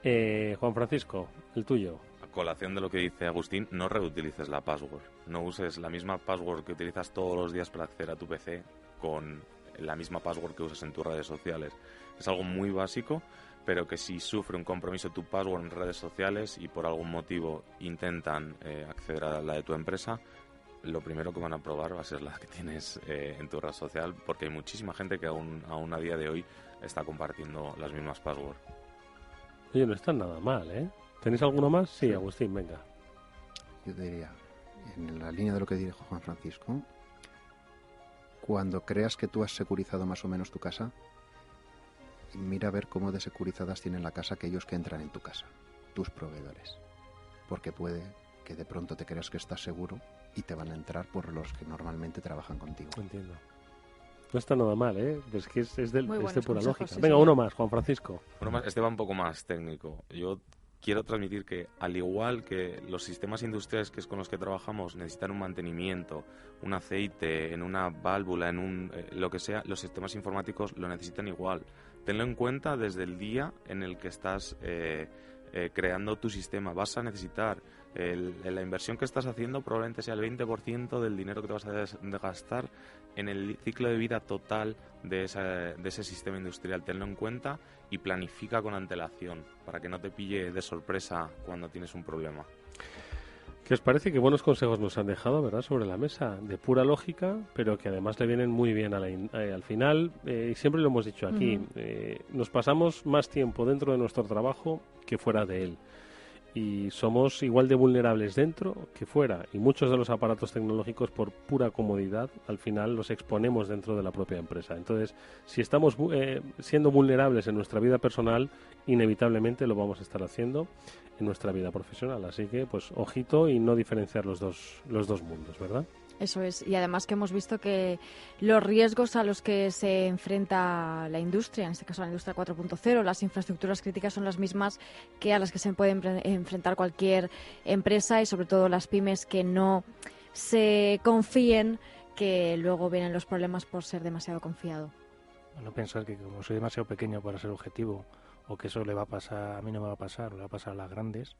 Juan Francisco, el tuyo. A colación de lo que dice Agustín, no reutilices la password. No uses la misma password que utilizas todos los días para acceder a tu PC con la misma password que usas en tus redes sociales. Es algo muy básico, pero que si sufre un compromiso tu password en redes sociales y por algún motivo intentan acceder a la de tu empresa, lo primero que van a probar va a ser la que tienes en tu red social, porque hay muchísima gente que aún a día de hoy está compartiendo las mismas passwords. Oye, no está nada mal, ¿eh? ¿Tenéis alguno más? Sí, Agustín, venga. Yo te diría, en la línea de lo que dijo Juan Francisco, cuando creas que tú has securizado más o menos tu casa, mira a ver cómo de securizadas tienen la casa aquellos que entran en tu casa, tus proveedores. Porque puede que de pronto te creas que estás seguro y te van a entrar por los que normalmente trabajan contigo. Entiendo. No está nada mal, ¿eh? Es que es de pura lógica. Sí, venga, uno más, Juan Francisco. Uno más, este va un poco más técnico. Yo quiero transmitir que, al igual que los sistemas industriales que es con los que trabajamos necesitan un mantenimiento, un aceite, en una válvula, en lo que sea, los sistemas informáticos lo necesitan igual. tenlo en cuenta desde el día en el que estás creando tu sistema. Vas a necesitar, la inversión que estás haciendo probablemente sea el 20% del dinero que te vas a gastar en el ciclo de vida total de ese sistema industrial. Tenlo en cuenta y planifica con antelación para que no te pille de sorpresa cuando tienes un problema. ¿Qué os parece? Qué buenos consejos nos han dejado, ¿verdad?, sobre la mesa, de pura lógica, pero que además le vienen muy bien al final. Y siempre lo hemos dicho aquí, nos pasamos más tiempo dentro de nuestro trabajo que fuera de él. Y somos igual de vulnerables dentro que fuera. Y muchos de los aparatos tecnológicos, por pura comodidad, al final los exponemos dentro de la propia empresa. Entonces, si estamos siendo vulnerables en nuestra vida personal, inevitablemente lo vamos a estar haciendo en nuestra vida profesional. Así que, pues, ojito y no diferenciar los dos mundos, ¿verdad? Eso es, y además que hemos visto que los riesgos a los que se enfrenta la industria, en este caso la industria 4.0, las infraestructuras críticas son las mismas que a las que se puede enfrentar cualquier empresa, y sobre todo las pymes que no se confíen, que luego vienen los problemas por ser demasiado confiado. No pensar que como soy demasiado pequeño para ser objetivo, o que eso le va a pasar, a mí no me va a pasar, le va a pasar a las grandes,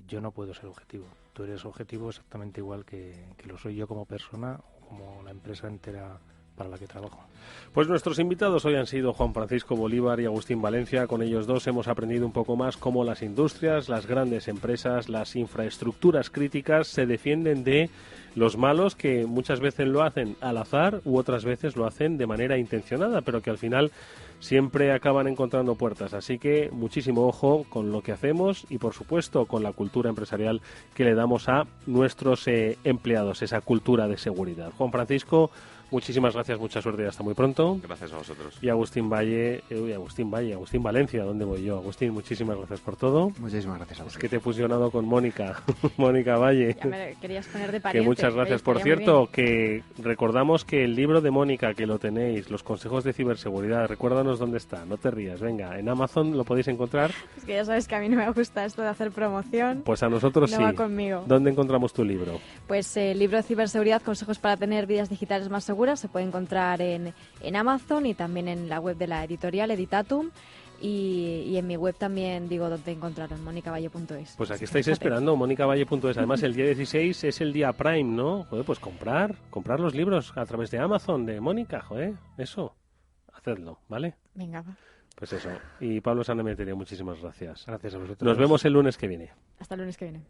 yo no puedo ser objetivo. Tú eres objetivo exactamente igual que lo soy yo como persona o como la empresa entera para la que trabajo. Pues nuestros invitados hoy han sido Juan Francisco Bolívar y Agustín Valencia. Con ellos dos hemos aprendido un poco más cómo las industrias, las grandes empresas, las infraestructuras críticas se defienden de los malos, que muchas veces lo hacen al azar u otras veces lo hacen de manera intencionada, pero que al final siempre acaban encontrando puertas. Así que muchísimo ojo con lo que hacemos y, por supuesto, con la cultura empresarial que le damos a nuestros empleados, esa cultura de seguridad. Juan Francisco, muchísimas gracias, mucha suerte y hasta muy pronto. Gracias a vosotros. Y Agustín Valencia, ¿dónde voy yo? Agustín, muchísimas gracias por todo. Muchísimas gracias a vosotros. Es que te he fusionado con Mónica, Mónica Valle. Ya me querías poner de pariente. Que muchas gracias. Por cierto, que recordamos que el libro de Mónica, que lo tenéis, los consejos de ciberseguridad, recuérdanos dónde está, no te rías, venga, en Amazon lo podéis encontrar. Es que ya sabes que a mí no me gusta esto de hacer promoción. Pues a nosotros no sí. va conmigo. ¿Dónde encontramos tu libro? Pues el libro de ciberseguridad, consejos para tener vidas digitales más seguras, se puede encontrar en Amazon y también en la web de la editorial Editatum. Y en mi web también digo dónde encontrarlo, en monicavalle.es. Pues aquí estáis esperando, monicavalle.es. Además, el día 16 es el día Prime, ¿no? Joder, pues comprar los libros a través de Amazon, de Mónica, joder, eso, hacedlo, ¿vale? Venga, va. Pues eso. Y Pablo Sanemeterio, muchísimas gracias. Gracias a vosotros. Nos vemos el lunes que viene. Hasta el lunes que viene.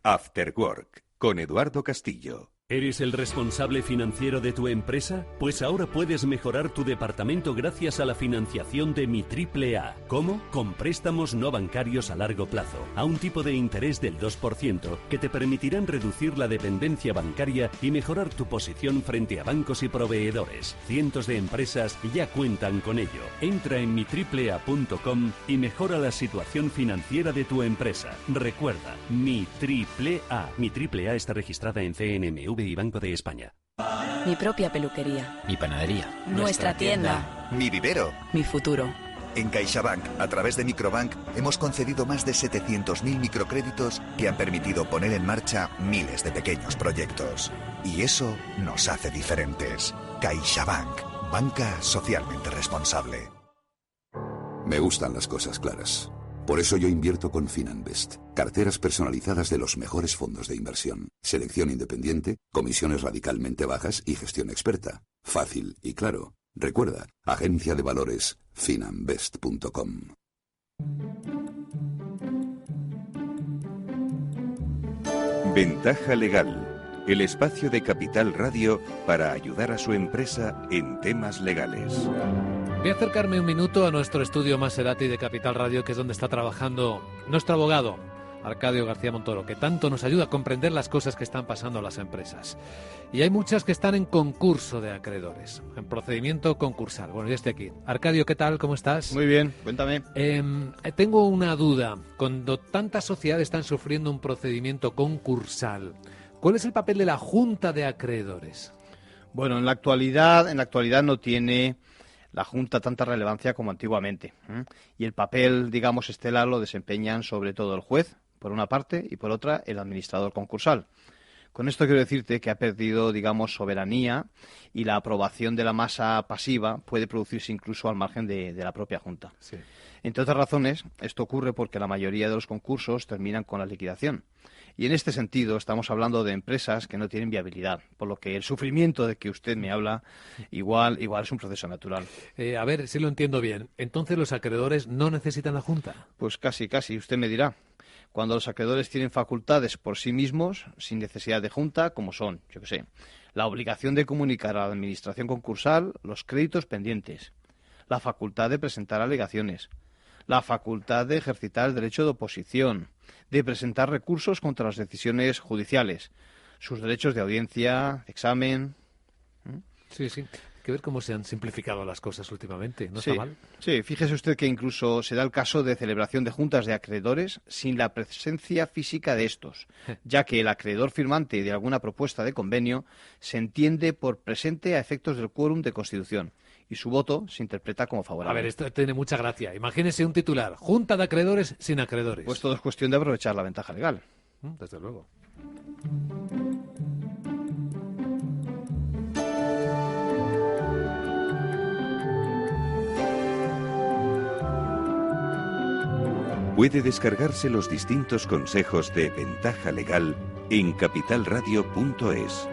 After Work, con Eduardo Castillo. ¿Eres el responsable financiero de tu empresa? Pues ahora puedes mejorar tu departamento gracias a la financiación de Mi Triple A. ¿Cómo? Con préstamos no bancarios a largo plazo, a un tipo de interés del 2%, que te permitirán reducir la dependencia bancaria y mejorar tu posición frente a bancos y proveedores. Cientos de empresas ya cuentan con ello. Entra en mitriplea.com y mejora la situación financiera de tu empresa. Recuerda, Mi Triple A. Mi Triple A está registrada en CNMV y Banco de España. Mi propia peluquería. Mi panadería. Nuestra tienda. Mi vivero. Mi futuro. En CaixaBank, a través de Microbank, hemos concedido más de 700.000 microcréditos que han permitido poner en marcha miles de pequeños proyectos. Y eso nos hace diferentes. CaixaBank, banca socialmente responsable. Me gustan las cosas claras. Por eso yo invierto con Finanbest. Carteras personalizadas de los mejores fondos de inversión. Selección independiente, comisiones radicalmente bajas y gestión experta. Fácil y claro. Recuerda, agencia de valores finanbest.com. Ventaja Legal, el espacio de Capital Radio para ayudar a su empresa en temas legales. Voy a acercarme un minuto a nuestro estudio Maserati de Capital Radio, que es donde está trabajando nuestro abogado, Arcadio García Montoro, que tanto nos ayuda a comprender las cosas que están pasando a las empresas. Y hay muchas que están en concurso de acreedores, en procedimiento concursal. Bueno, yo estoy aquí. Arcadio, ¿qué tal? ¿Cómo estás? Muy bien, cuéntame. Tengo una duda. Cuando tantas sociedades están sufriendo un procedimiento concursal, ¿cuál es el papel de la Junta de Acreedores? Bueno, en la actualidad no tiene la Junta tanta relevancia como antiguamente. Y el papel, digamos, estelar lo desempeñan sobre todo el juez, por una parte, y por otra, el administrador concursal. Con esto quiero decirte que ha perdido, digamos, soberanía y la aprobación de la masa pasiva puede producirse incluso al margen de la propia Junta. Sí. Entre otras razones, esto ocurre porque la mayoría de los concursos terminan con la liquidación. Y en este sentido estamos hablando de empresas que no tienen viabilidad, por lo que el sufrimiento de que usted me habla igual es un proceso natural. A ver si lo entiendo bien. Entonces los acreedores no necesitan la Junta. Pues casi, usted me dirá. Cuando los acreedores tienen facultades por sí mismos, sin necesidad de Junta, como son, yo qué sé, la obligación de comunicar a la Administración concursal los créditos pendientes, la facultad de presentar alegaciones, la facultad de ejercitar el derecho de oposición, de presentar recursos contra las decisiones judiciales, sus derechos de audiencia, examen. Sí. Hay que ver cómo se han simplificado las cosas últimamente. ¿No Sí, está mal? sí, fíjese usted que incluso se da el caso de celebración de juntas de acreedores sin la presencia física de estos, ya que el acreedor firmante de alguna propuesta de convenio se entiende por presente a efectos del quórum de constitución y su voto se interpreta como favorable. A ver, esto tiene mucha gracia. Imagínese un titular: Junta de acreedores sin acreedores. Pues todo es cuestión de aprovechar la ventaja legal. Desde luego. Puede descargarse los distintos consejos de Ventaja Legal en capitalradio.es.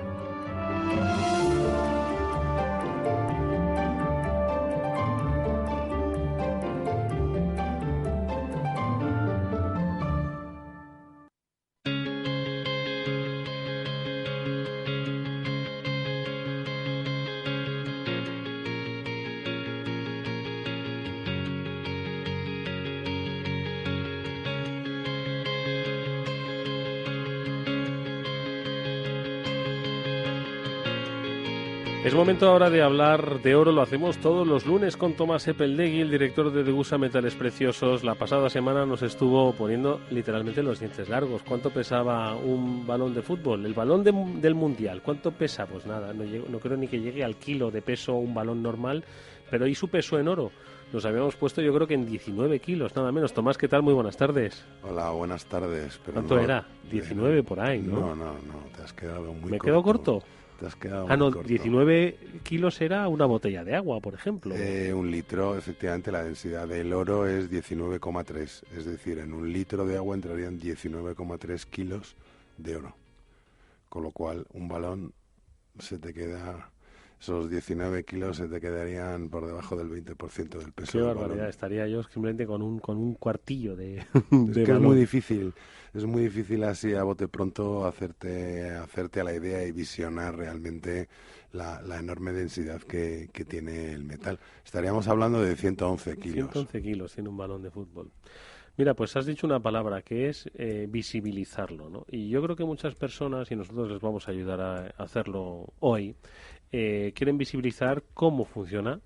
Es momento ahora de hablar de oro, lo hacemos todos los lunes con Tomás Epeldegui, el director de Degusa Metales Preciosos. La pasada semana nos estuvo poniendo literalmente los dientes largos. ¿Cuánto pesaba un balón de fútbol? El balón del Mundial, ¿cuánto pesa? Pues nada, no creo ni que llegue al kilo de peso un balón normal, pero ¿y su peso en oro? Nos habíamos puesto yo creo que en 19 kilos, nada menos. Tomás, ¿qué tal? Muy buenas tardes. Hola, buenas tardes. Pero ¿Cuánto era? 19 por ahí, ¿no? No, te has quedado muy corto. ¿Me quedo corto? Te has quedado no, muy corto. 19 kilos era una botella de agua, por ejemplo. Un litro, efectivamente, la densidad del oro es 19,3. Es decir, en un litro de agua entrarían 19,3 kilos de oro. Con lo cual, un balón se te queda... Esos 19 kilos se te quedarían por debajo del 20% del peso. Qué del barbaridad, balón. estaría yo simplemente con un cuartillo de Es de que balón. es muy difícil así a bote pronto hacerte a la idea y visionar realmente la enorme densidad que tiene el metal. Estaríamos hablando de 111 kilos. 111 kilos tiene un balón de fútbol. Mira, pues has dicho una palabra que es visibilizarlo, ¿no? Y yo creo que muchas personas, y nosotros les vamos a ayudar a hacerlo hoy, quieren visibilizar cómo funciona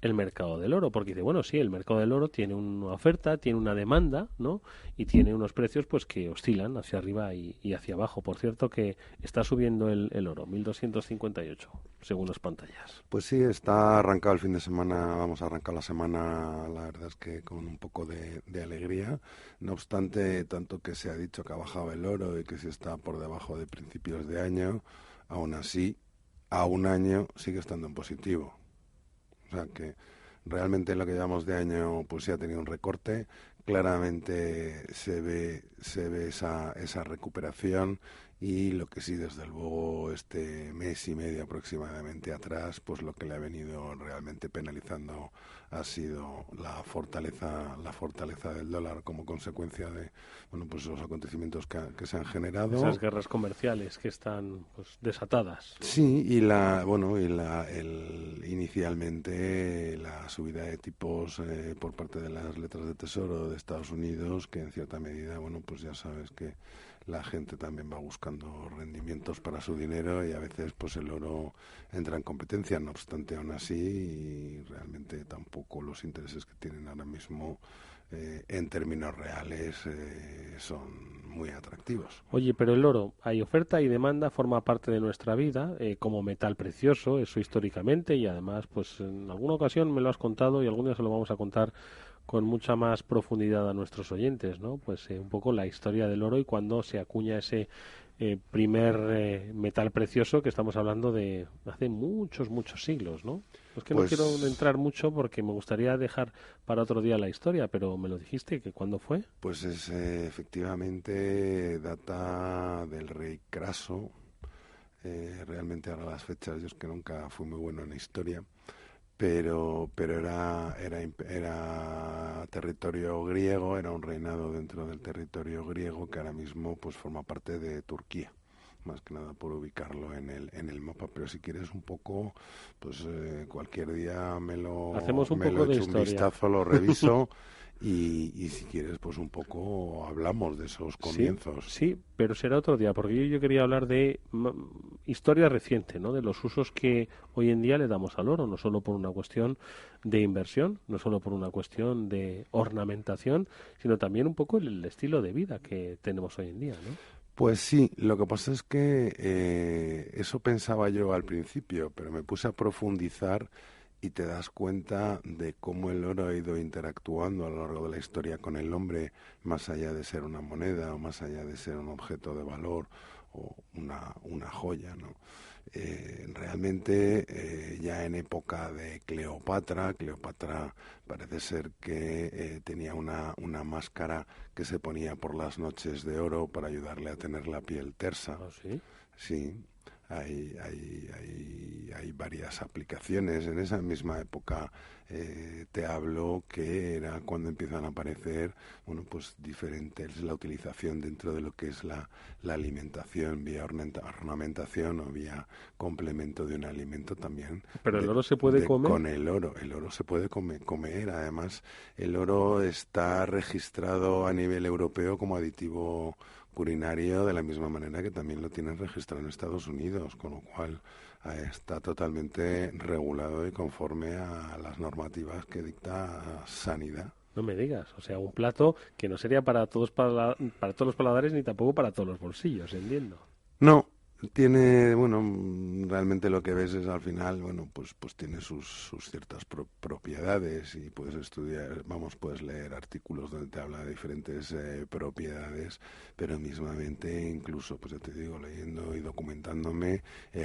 el mercado del oro, porque dice, bueno, sí, el mercado del oro tiene una oferta, tiene una demanda, ¿no? Y tiene unos precios pues que oscilan hacia arriba y hacia abajo. Por cierto que está subiendo el oro, 1.258, según las pantallas. Pues sí, está arrancado el fin de semana, vamos a arrancar la semana, la verdad es que con un poco de alegría. No obstante, tanto que se ha dicho que ha bajado el oro y que si está por debajo de principios de año, aún así, a un año sigue estando en positivo. O sea que realmente lo que llevamos de año pues sí ha tenido un recorte, claramente se ve esa recuperación y lo que sí desde luego este mes y medio aproximadamente atrás pues lo que le ha venido realmente penalizando ha sido la fortaleza del dólar como consecuencia de pues los acontecimientos que se han generado. Esas guerras comerciales que están pues desatadas. Sí, inicialmente la subida de tipos por parte de las letras de tesoro de Estados Unidos, que en cierta medida, pues ya sabes que la gente también va buscando rendimientos para su dinero y a veces pues el oro entra en competencia. No obstante, aún así, realmente tampoco los intereses que tienen ahora mismo en términos reales son muy atractivos. Oye, pero el oro, hay oferta y demanda, forma parte de nuestra vida como metal precioso, eso históricamente, y además pues en alguna ocasión me lo has contado y algún día se lo vamos a contar con mucha más profundidad a nuestros oyentes, ¿no? Pues un poco la historia del oro y cuando se acuña ese primer metal precioso, que estamos hablando de hace muchos siglos, ¿no? Es que no quiero entrar mucho porque me gustaría dejar para otro día la historia, pero me lo dijiste, que ¿cuándo fue? Pues es efectivamente data del rey Craso. Realmente ahora las fechas, yo es que nunca fui muy bueno en la historia, pero era territorio griego, era un reinado dentro del territorio griego que ahora mismo pues forma parte de Turquía, más que nada por ubicarlo en el mapa. Pero si quieres un poco, pues cualquier día hacemos un poco de echo historia. un vistazo, lo reviso. Y si quieres, pues un poco hablamos de esos comienzos. Sí, pero será otro día, porque yo quería hablar de historia reciente, ¿no? De los usos que hoy en día le damos al oro, no solo por una cuestión de inversión, no solo por una cuestión de ornamentación, sino también un poco el estilo de vida que tenemos hoy en día, ¿no? Pues sí, lo que pasa es que eso pensaba yo al principio, pero me puse a profundizar y te das cuenta de cómo el oro ha ido interactuando a lo largo de la historia con el hombre, más allá de ser una moneda o más allá de ser un objeto de valor o una joya, ¿no? Realmente ya en época de Cleopatra parece ser que tenía una máscara que se ponía por las noches de oro para ayudarle a tener la piel tersa. ¿Ah, sí? Sí. Hay varias aplicaciones. En esa misma época te hablo que era cuando empiezan a aparecer, pues diferentes, la utilización dentro de lo que es la alimentación vía ornamentación o vía complemento de un alimento también. Pero el oro se puede comer. Con el oro se puede comer. Además, el oro está registrado a nivel europeo como aditivo culinario, de la misma manera que también lo tienen registrado en Estados Unidos, con lo cual está totalmente regulado y conforme a las normativas que dicta Sanidad. No me digas, o sea, un plato que no sería para todos para todos los paladares ni tampoco para todos los bolsillos, entiendo. No, tiene, realmente lo que ves es al final, pues tiene sus ciertas propiedades y puedes estudiar, puedes leer artículos donde te habla de diferentes propiedades, pero mismamente incluso, pues ya te digo, leyendo y documentándome,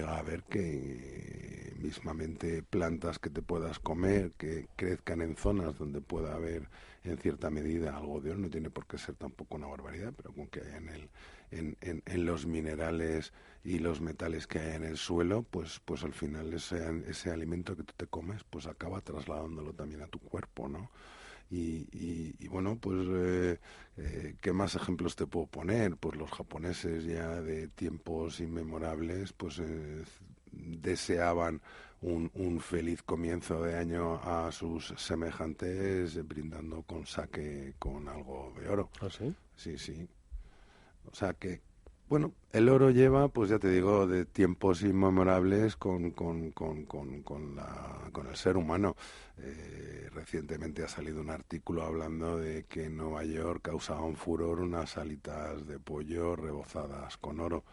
a ver que mismamente plantas que te puedas comer, que crezcan en zonas donde pueda haber en cierta medida algo de oro, no tiene por qué ser tampoco una barbaridad, pero con que haya en los minerales y los metales que hay en el suelo, pues al final ese alimento que tú te comes, pues acaba trasladándolo también a tu cuerpo, ¿no? Y bueno, pues ¿qué más ejemplos te puedo poner? Pues los japoneses ya de tiempos inmemorables, pues deseaban un feliz comienzo de año a sus semejantes brindando con sake con algo de oro. ¿Ah, sí? Sí. O sea que, el oro lleva, pues ya te digo, de tiempos inmemorables con el ser humano. Recientemente ha salido un artículo hablando de que en Nueva York causaban furor unas alitas de pollo rebozadas con oro.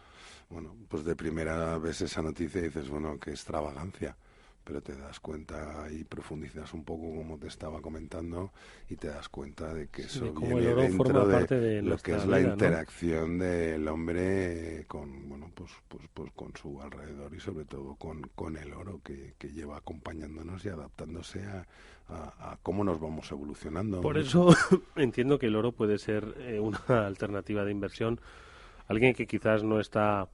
Pues de primera ves esa noticia y dices, qué extravagancia. Pero te das cuenta y profundizas un poco como te estaba comentando y te das cuenta de que eso viene dentro de lo que es la interacción del hombre con con su alrededor y sobre todo con el oro que lleva acompañándonos y adaptándose a cómo nos vamos evolucionando. Por eso entiendo que el oro puede ser una alternativa de inversión. Alguien que quizás no está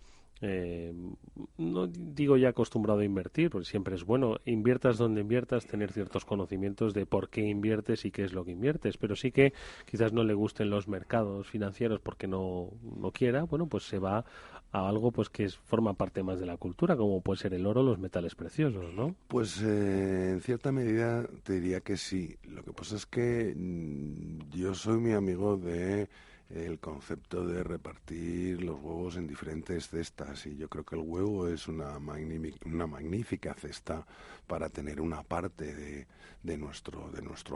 no digo ya acostumbrado a invertir, porque siempre es bueno, inviertas donde inviertas, tener ciertos conocimientos de por qué inviertes y qué es lo que inviertes, pero sí que quizás no le gusten los mercados financieros porque no quiera, pues se va a algo pues que forma parte más de la cultura, como puede ser el oro, los metales preciosos, ¿no? Pues en cierta medida te diría que sí. Lo que pasa es que yo soy muy amigo de el concepto de repartir los huevos en diferentes cestas y yo creo que el huevo es una magnífica cesta para tener una parte de nuestro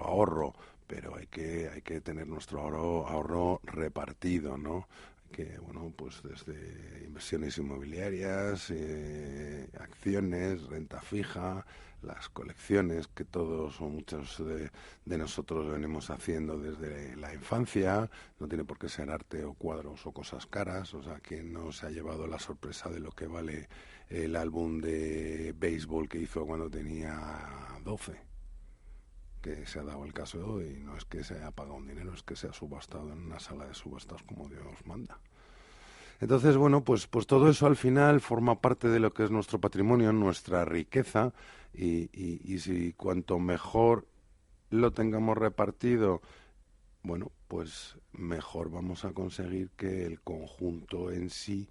ahorro, pero hay que tener nuestro ahorro repartido, ¿no? bueno, pues desde inversiones inmobiliarias, acciones, renta fija, las colecciones que todos o muchos de nosotros venimos haciendo desde la infancia. No tiene por qué ser arte o cuadros o cosas caras. O sea, que no se ha llevado la sorpresa de lo que vale el álbum de béisbol que hizo cuando tenía 12, que se ha dado el caso, y no es que se haya pagado un dinero, es que se ha subastado en una sala de subastas como Dios manda. Entonces, bueno, pues todo eso al final forma parte de lo que es nuestro patrimonio, nuestra riqueza, y si cuanto mejor lo tengamos repartido, bueno, pues mejor vamos a conseguir que el conjunto en sí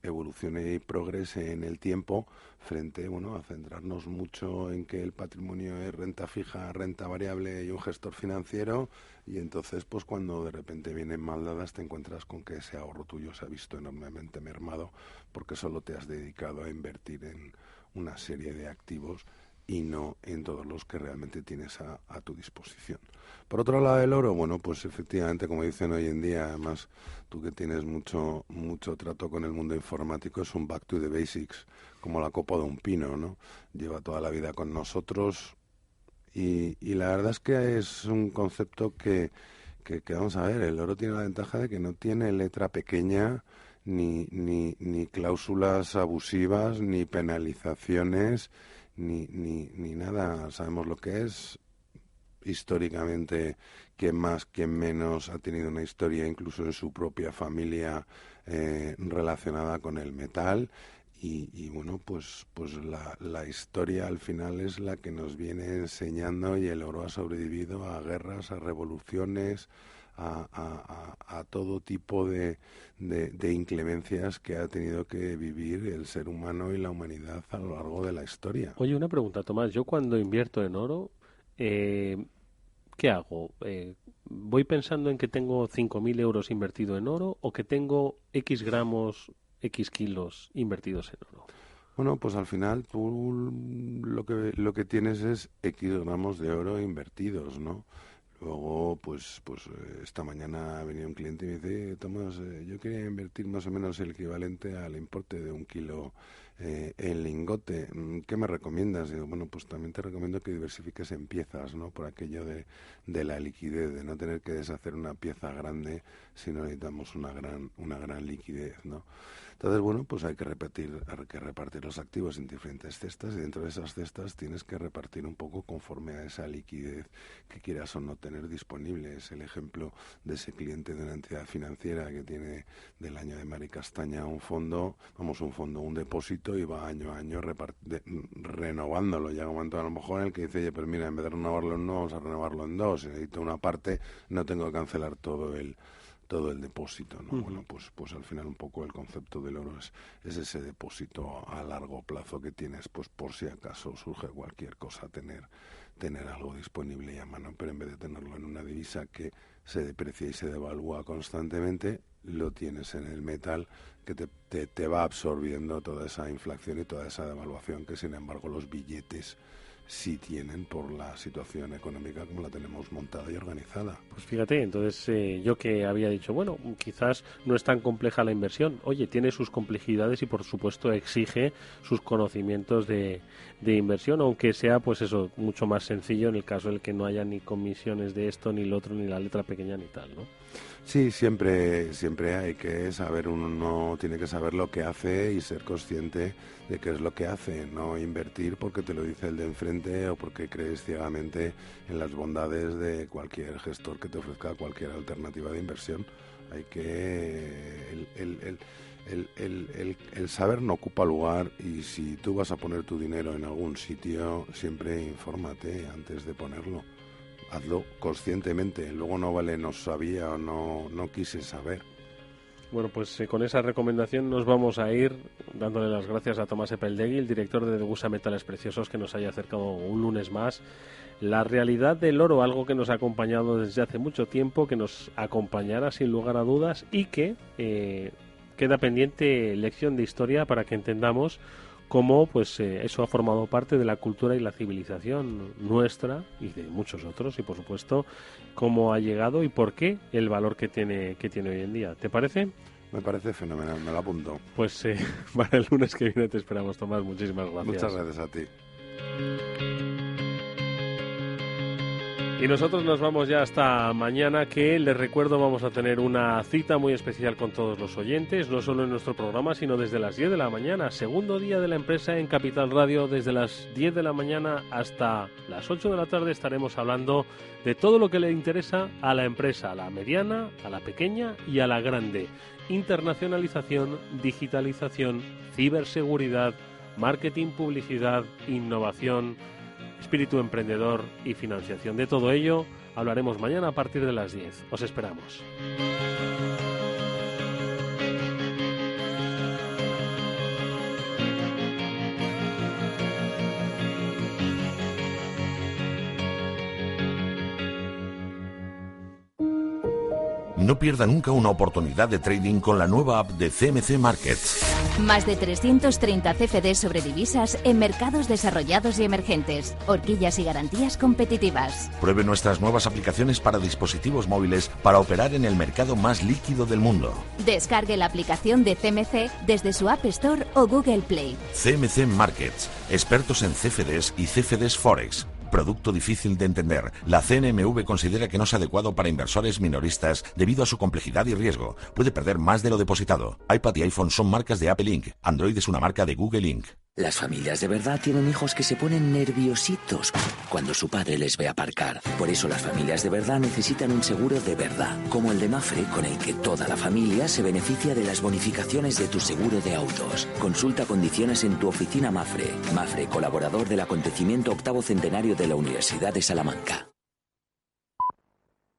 evolucione y progrese en el tiempo, frente, bueno, a centrarnos mucho en que el patrimonio es renta fija, renta variable y un gestor financiero, y entonces pues cuando de repente vienen mal dadas te encuentras con que ese ahorro tuyo se ha visto enormemente mermado porque solo te has dedicado a invertir en una serie de activos y no en todos los que realmente tienes a tu disposición. Por otro lado, el oro, bueno, pues efectivamente, como dicen hoy en día, además tú que tienes mucho trato con el mundo informático, es un back to the basics, como la copa de un pino, ¿no? Lleva toda la vida con nosotros y la verdad es que es un concepto que vamos a ver, el oro tiene la ventaja de que no tiene letra pequeña, ni cláusulas abusivas, ni penalizaciones, ni nada. Sabemos lo que es. Históricamente, quien más, quien menos ha tenido una historia incluso en su propia familia relacionada con el metal, y bueno, pues la historia al final es la que nos viene enseñando, y el oro ha sobrevivido a guerras, a revoluciones, a todo tipo de inclemencias que ha tenido que vivir el ser humano y la humanidad a lo largo de la historia. Oye, una pregunta, Tomás. Yo cuando invierto en oro, ¿qué hago? ¿Voy pensando en que tengo 5.000 euros invertido en oro o que tengo X gramos, X kilos invertidos en oro? Bueno, pues al final tú lo que tienes es X gramos de oro invertidos, ¿no? Luego, pues esta mañana venía un cliente y me dice, Tomás, yo quería invertir más o menos el equivalente al importe de 1 kilo en lingote. ¿Qué me recomiendas? Digo, bueno, pues también te recomiendo que diversifiques en piezas, ¿no? Por aquello de la liquidez, de no tener que deshacer una pieza grande si no necesitamos una gran liquidez, ¿no? Entonces, bueno, pues hay que repartir los activos en diferentes cestas, y dentro de esas cestas tienes que repartir un poco conforme a esa liquidez que quieras o no tener disponible. Es el ejemplo de ese cliente de una entidad financiera que tiene del año de Mari Castaña un depósito, y va año a año renovándolo. Llega un momento a lo mejor en el que dice, oye, pero mira, en vez de renovarlo en uno, vamos a renovarlo en 2. Si necesito una parte, no tengo que cancelar todo el depósito, ¿no? Bueno, pues al final un poco el concepto del oro es ese depósito a largo plazo que tienes, pues por si acaso surge cualquier cosa, tener algo disponible y a mano, pero en vez de tenerlo en una divisa que se deprecia y se devalúa constantemente, lo tienes en el metal, que te va absorbiendo toda esa inflación y toda esa devaluación que, sin embargo, los billetes sí tienen por la situación económica como la tenemos montada y organizada. Pues fíjate, entonces yo que había dicho, bueno, quizás no es tan compleja la inversión. Oye, tiene sus complejidades y por supuesto exige sus conocimientos de inversión, aunque sea pues eso, mucho más sencillo en el caso del que no haya ni comisiones de esto, ni lo otro, ni la letra pequeña, ni tal, ¿no? Sí, siempre hay que saber, uno tiene que saber lo que hace y ser consciente de qué es lo que hace, no invertir porque te lo dice el de enfrente o porque crees ciegamente en las bondades de cualquier gestor que te ofrezca cualquier alternativa de inversión. Hay que el saber no ocupa lugar, y si tú vas a poner tu dinero en algún sitio, siempre infórmate antes de ponerlo. Hazlo conscientemente, luego no vale no sabía o no quise saber. Bueno, pues con esa recomendación nos vamos a ir dándole las gracias a Tomás Epeldegui, el director de Degussa Metales Preciosos, que nos haya acercado un lunes más la realidad del oro, algo que nos ha acompañado desde hace mucho tiempo, que nos acompañará sin lugar a dudas y que queda pendiente lección de historia para que entendamos cómo pues eso ha formado parte de la cultura y la civilización nuestra y de muchos otros, y por supuesto cómo ha llegado y por qué el valor que tiene hoy en día. ¿Te parece? Me parece fenomenal, me lo apunto. Pues para el lunes que viene te esperamos, Tomás. Muchísimas gracias. Muchas gracias a ti. Y nosotros nos vamos ya hasta mañana, que les recuerdo vamos a tener una cita muy especial con todos los oyentes, no solo en nuestro programa, sino desde las 10 de la mañana. Segundo día de la empresa en Capital Radio, desde las 10 de la mañana hasta las 8 de la tarde estaremos hablando de todo lo que le interesa a la empresa, a la mediana, a la pequeña y a la grande. Internacionalización, digitalización, ciberseguridad, marketing, publicidad, innovación, espíritu emprendedor y financiación. De todo ello hablaremos mañana a partir de las 10. Os esperamos. No pierda nunca una oportunidad de trading con la nueva app de CMC Markets. Más de 330 CFDs sobre divisas en mercados desarrollados y emergentes. Horquillas y garantías competitivas. Pruebe nuestras nuevas aplicaciones para dispositivos móviles para operar en el mercado más líquido del mundo. Descargue la aplicación de CMC desde su App Store o Google Play. CMC Markets, expertos en CFDs y CFDs Forex. Producto difícil de entender. La CNMV considera que no es adecuado para inversores minoristas debido a su complejidad y riesgo. Puede perder más de lo depositado. iPad y iPhone son marcas de Apple Inc. Android es una marca de Google Inc. Las familias de verdad tienen hijos que se ponen nerviositos cuando su padre les ve aparcar. Por eso las familias de verdad necesitan un seguro de verdad, como el de Mafre, con el que toda la familia se beneficia de las bonificaciones de tu seguro de autos. Consulta condiciones en tu oficina Mafre. Mafre, colaborador del acontecimiento 8º centenario de la Universidad de Salamanca.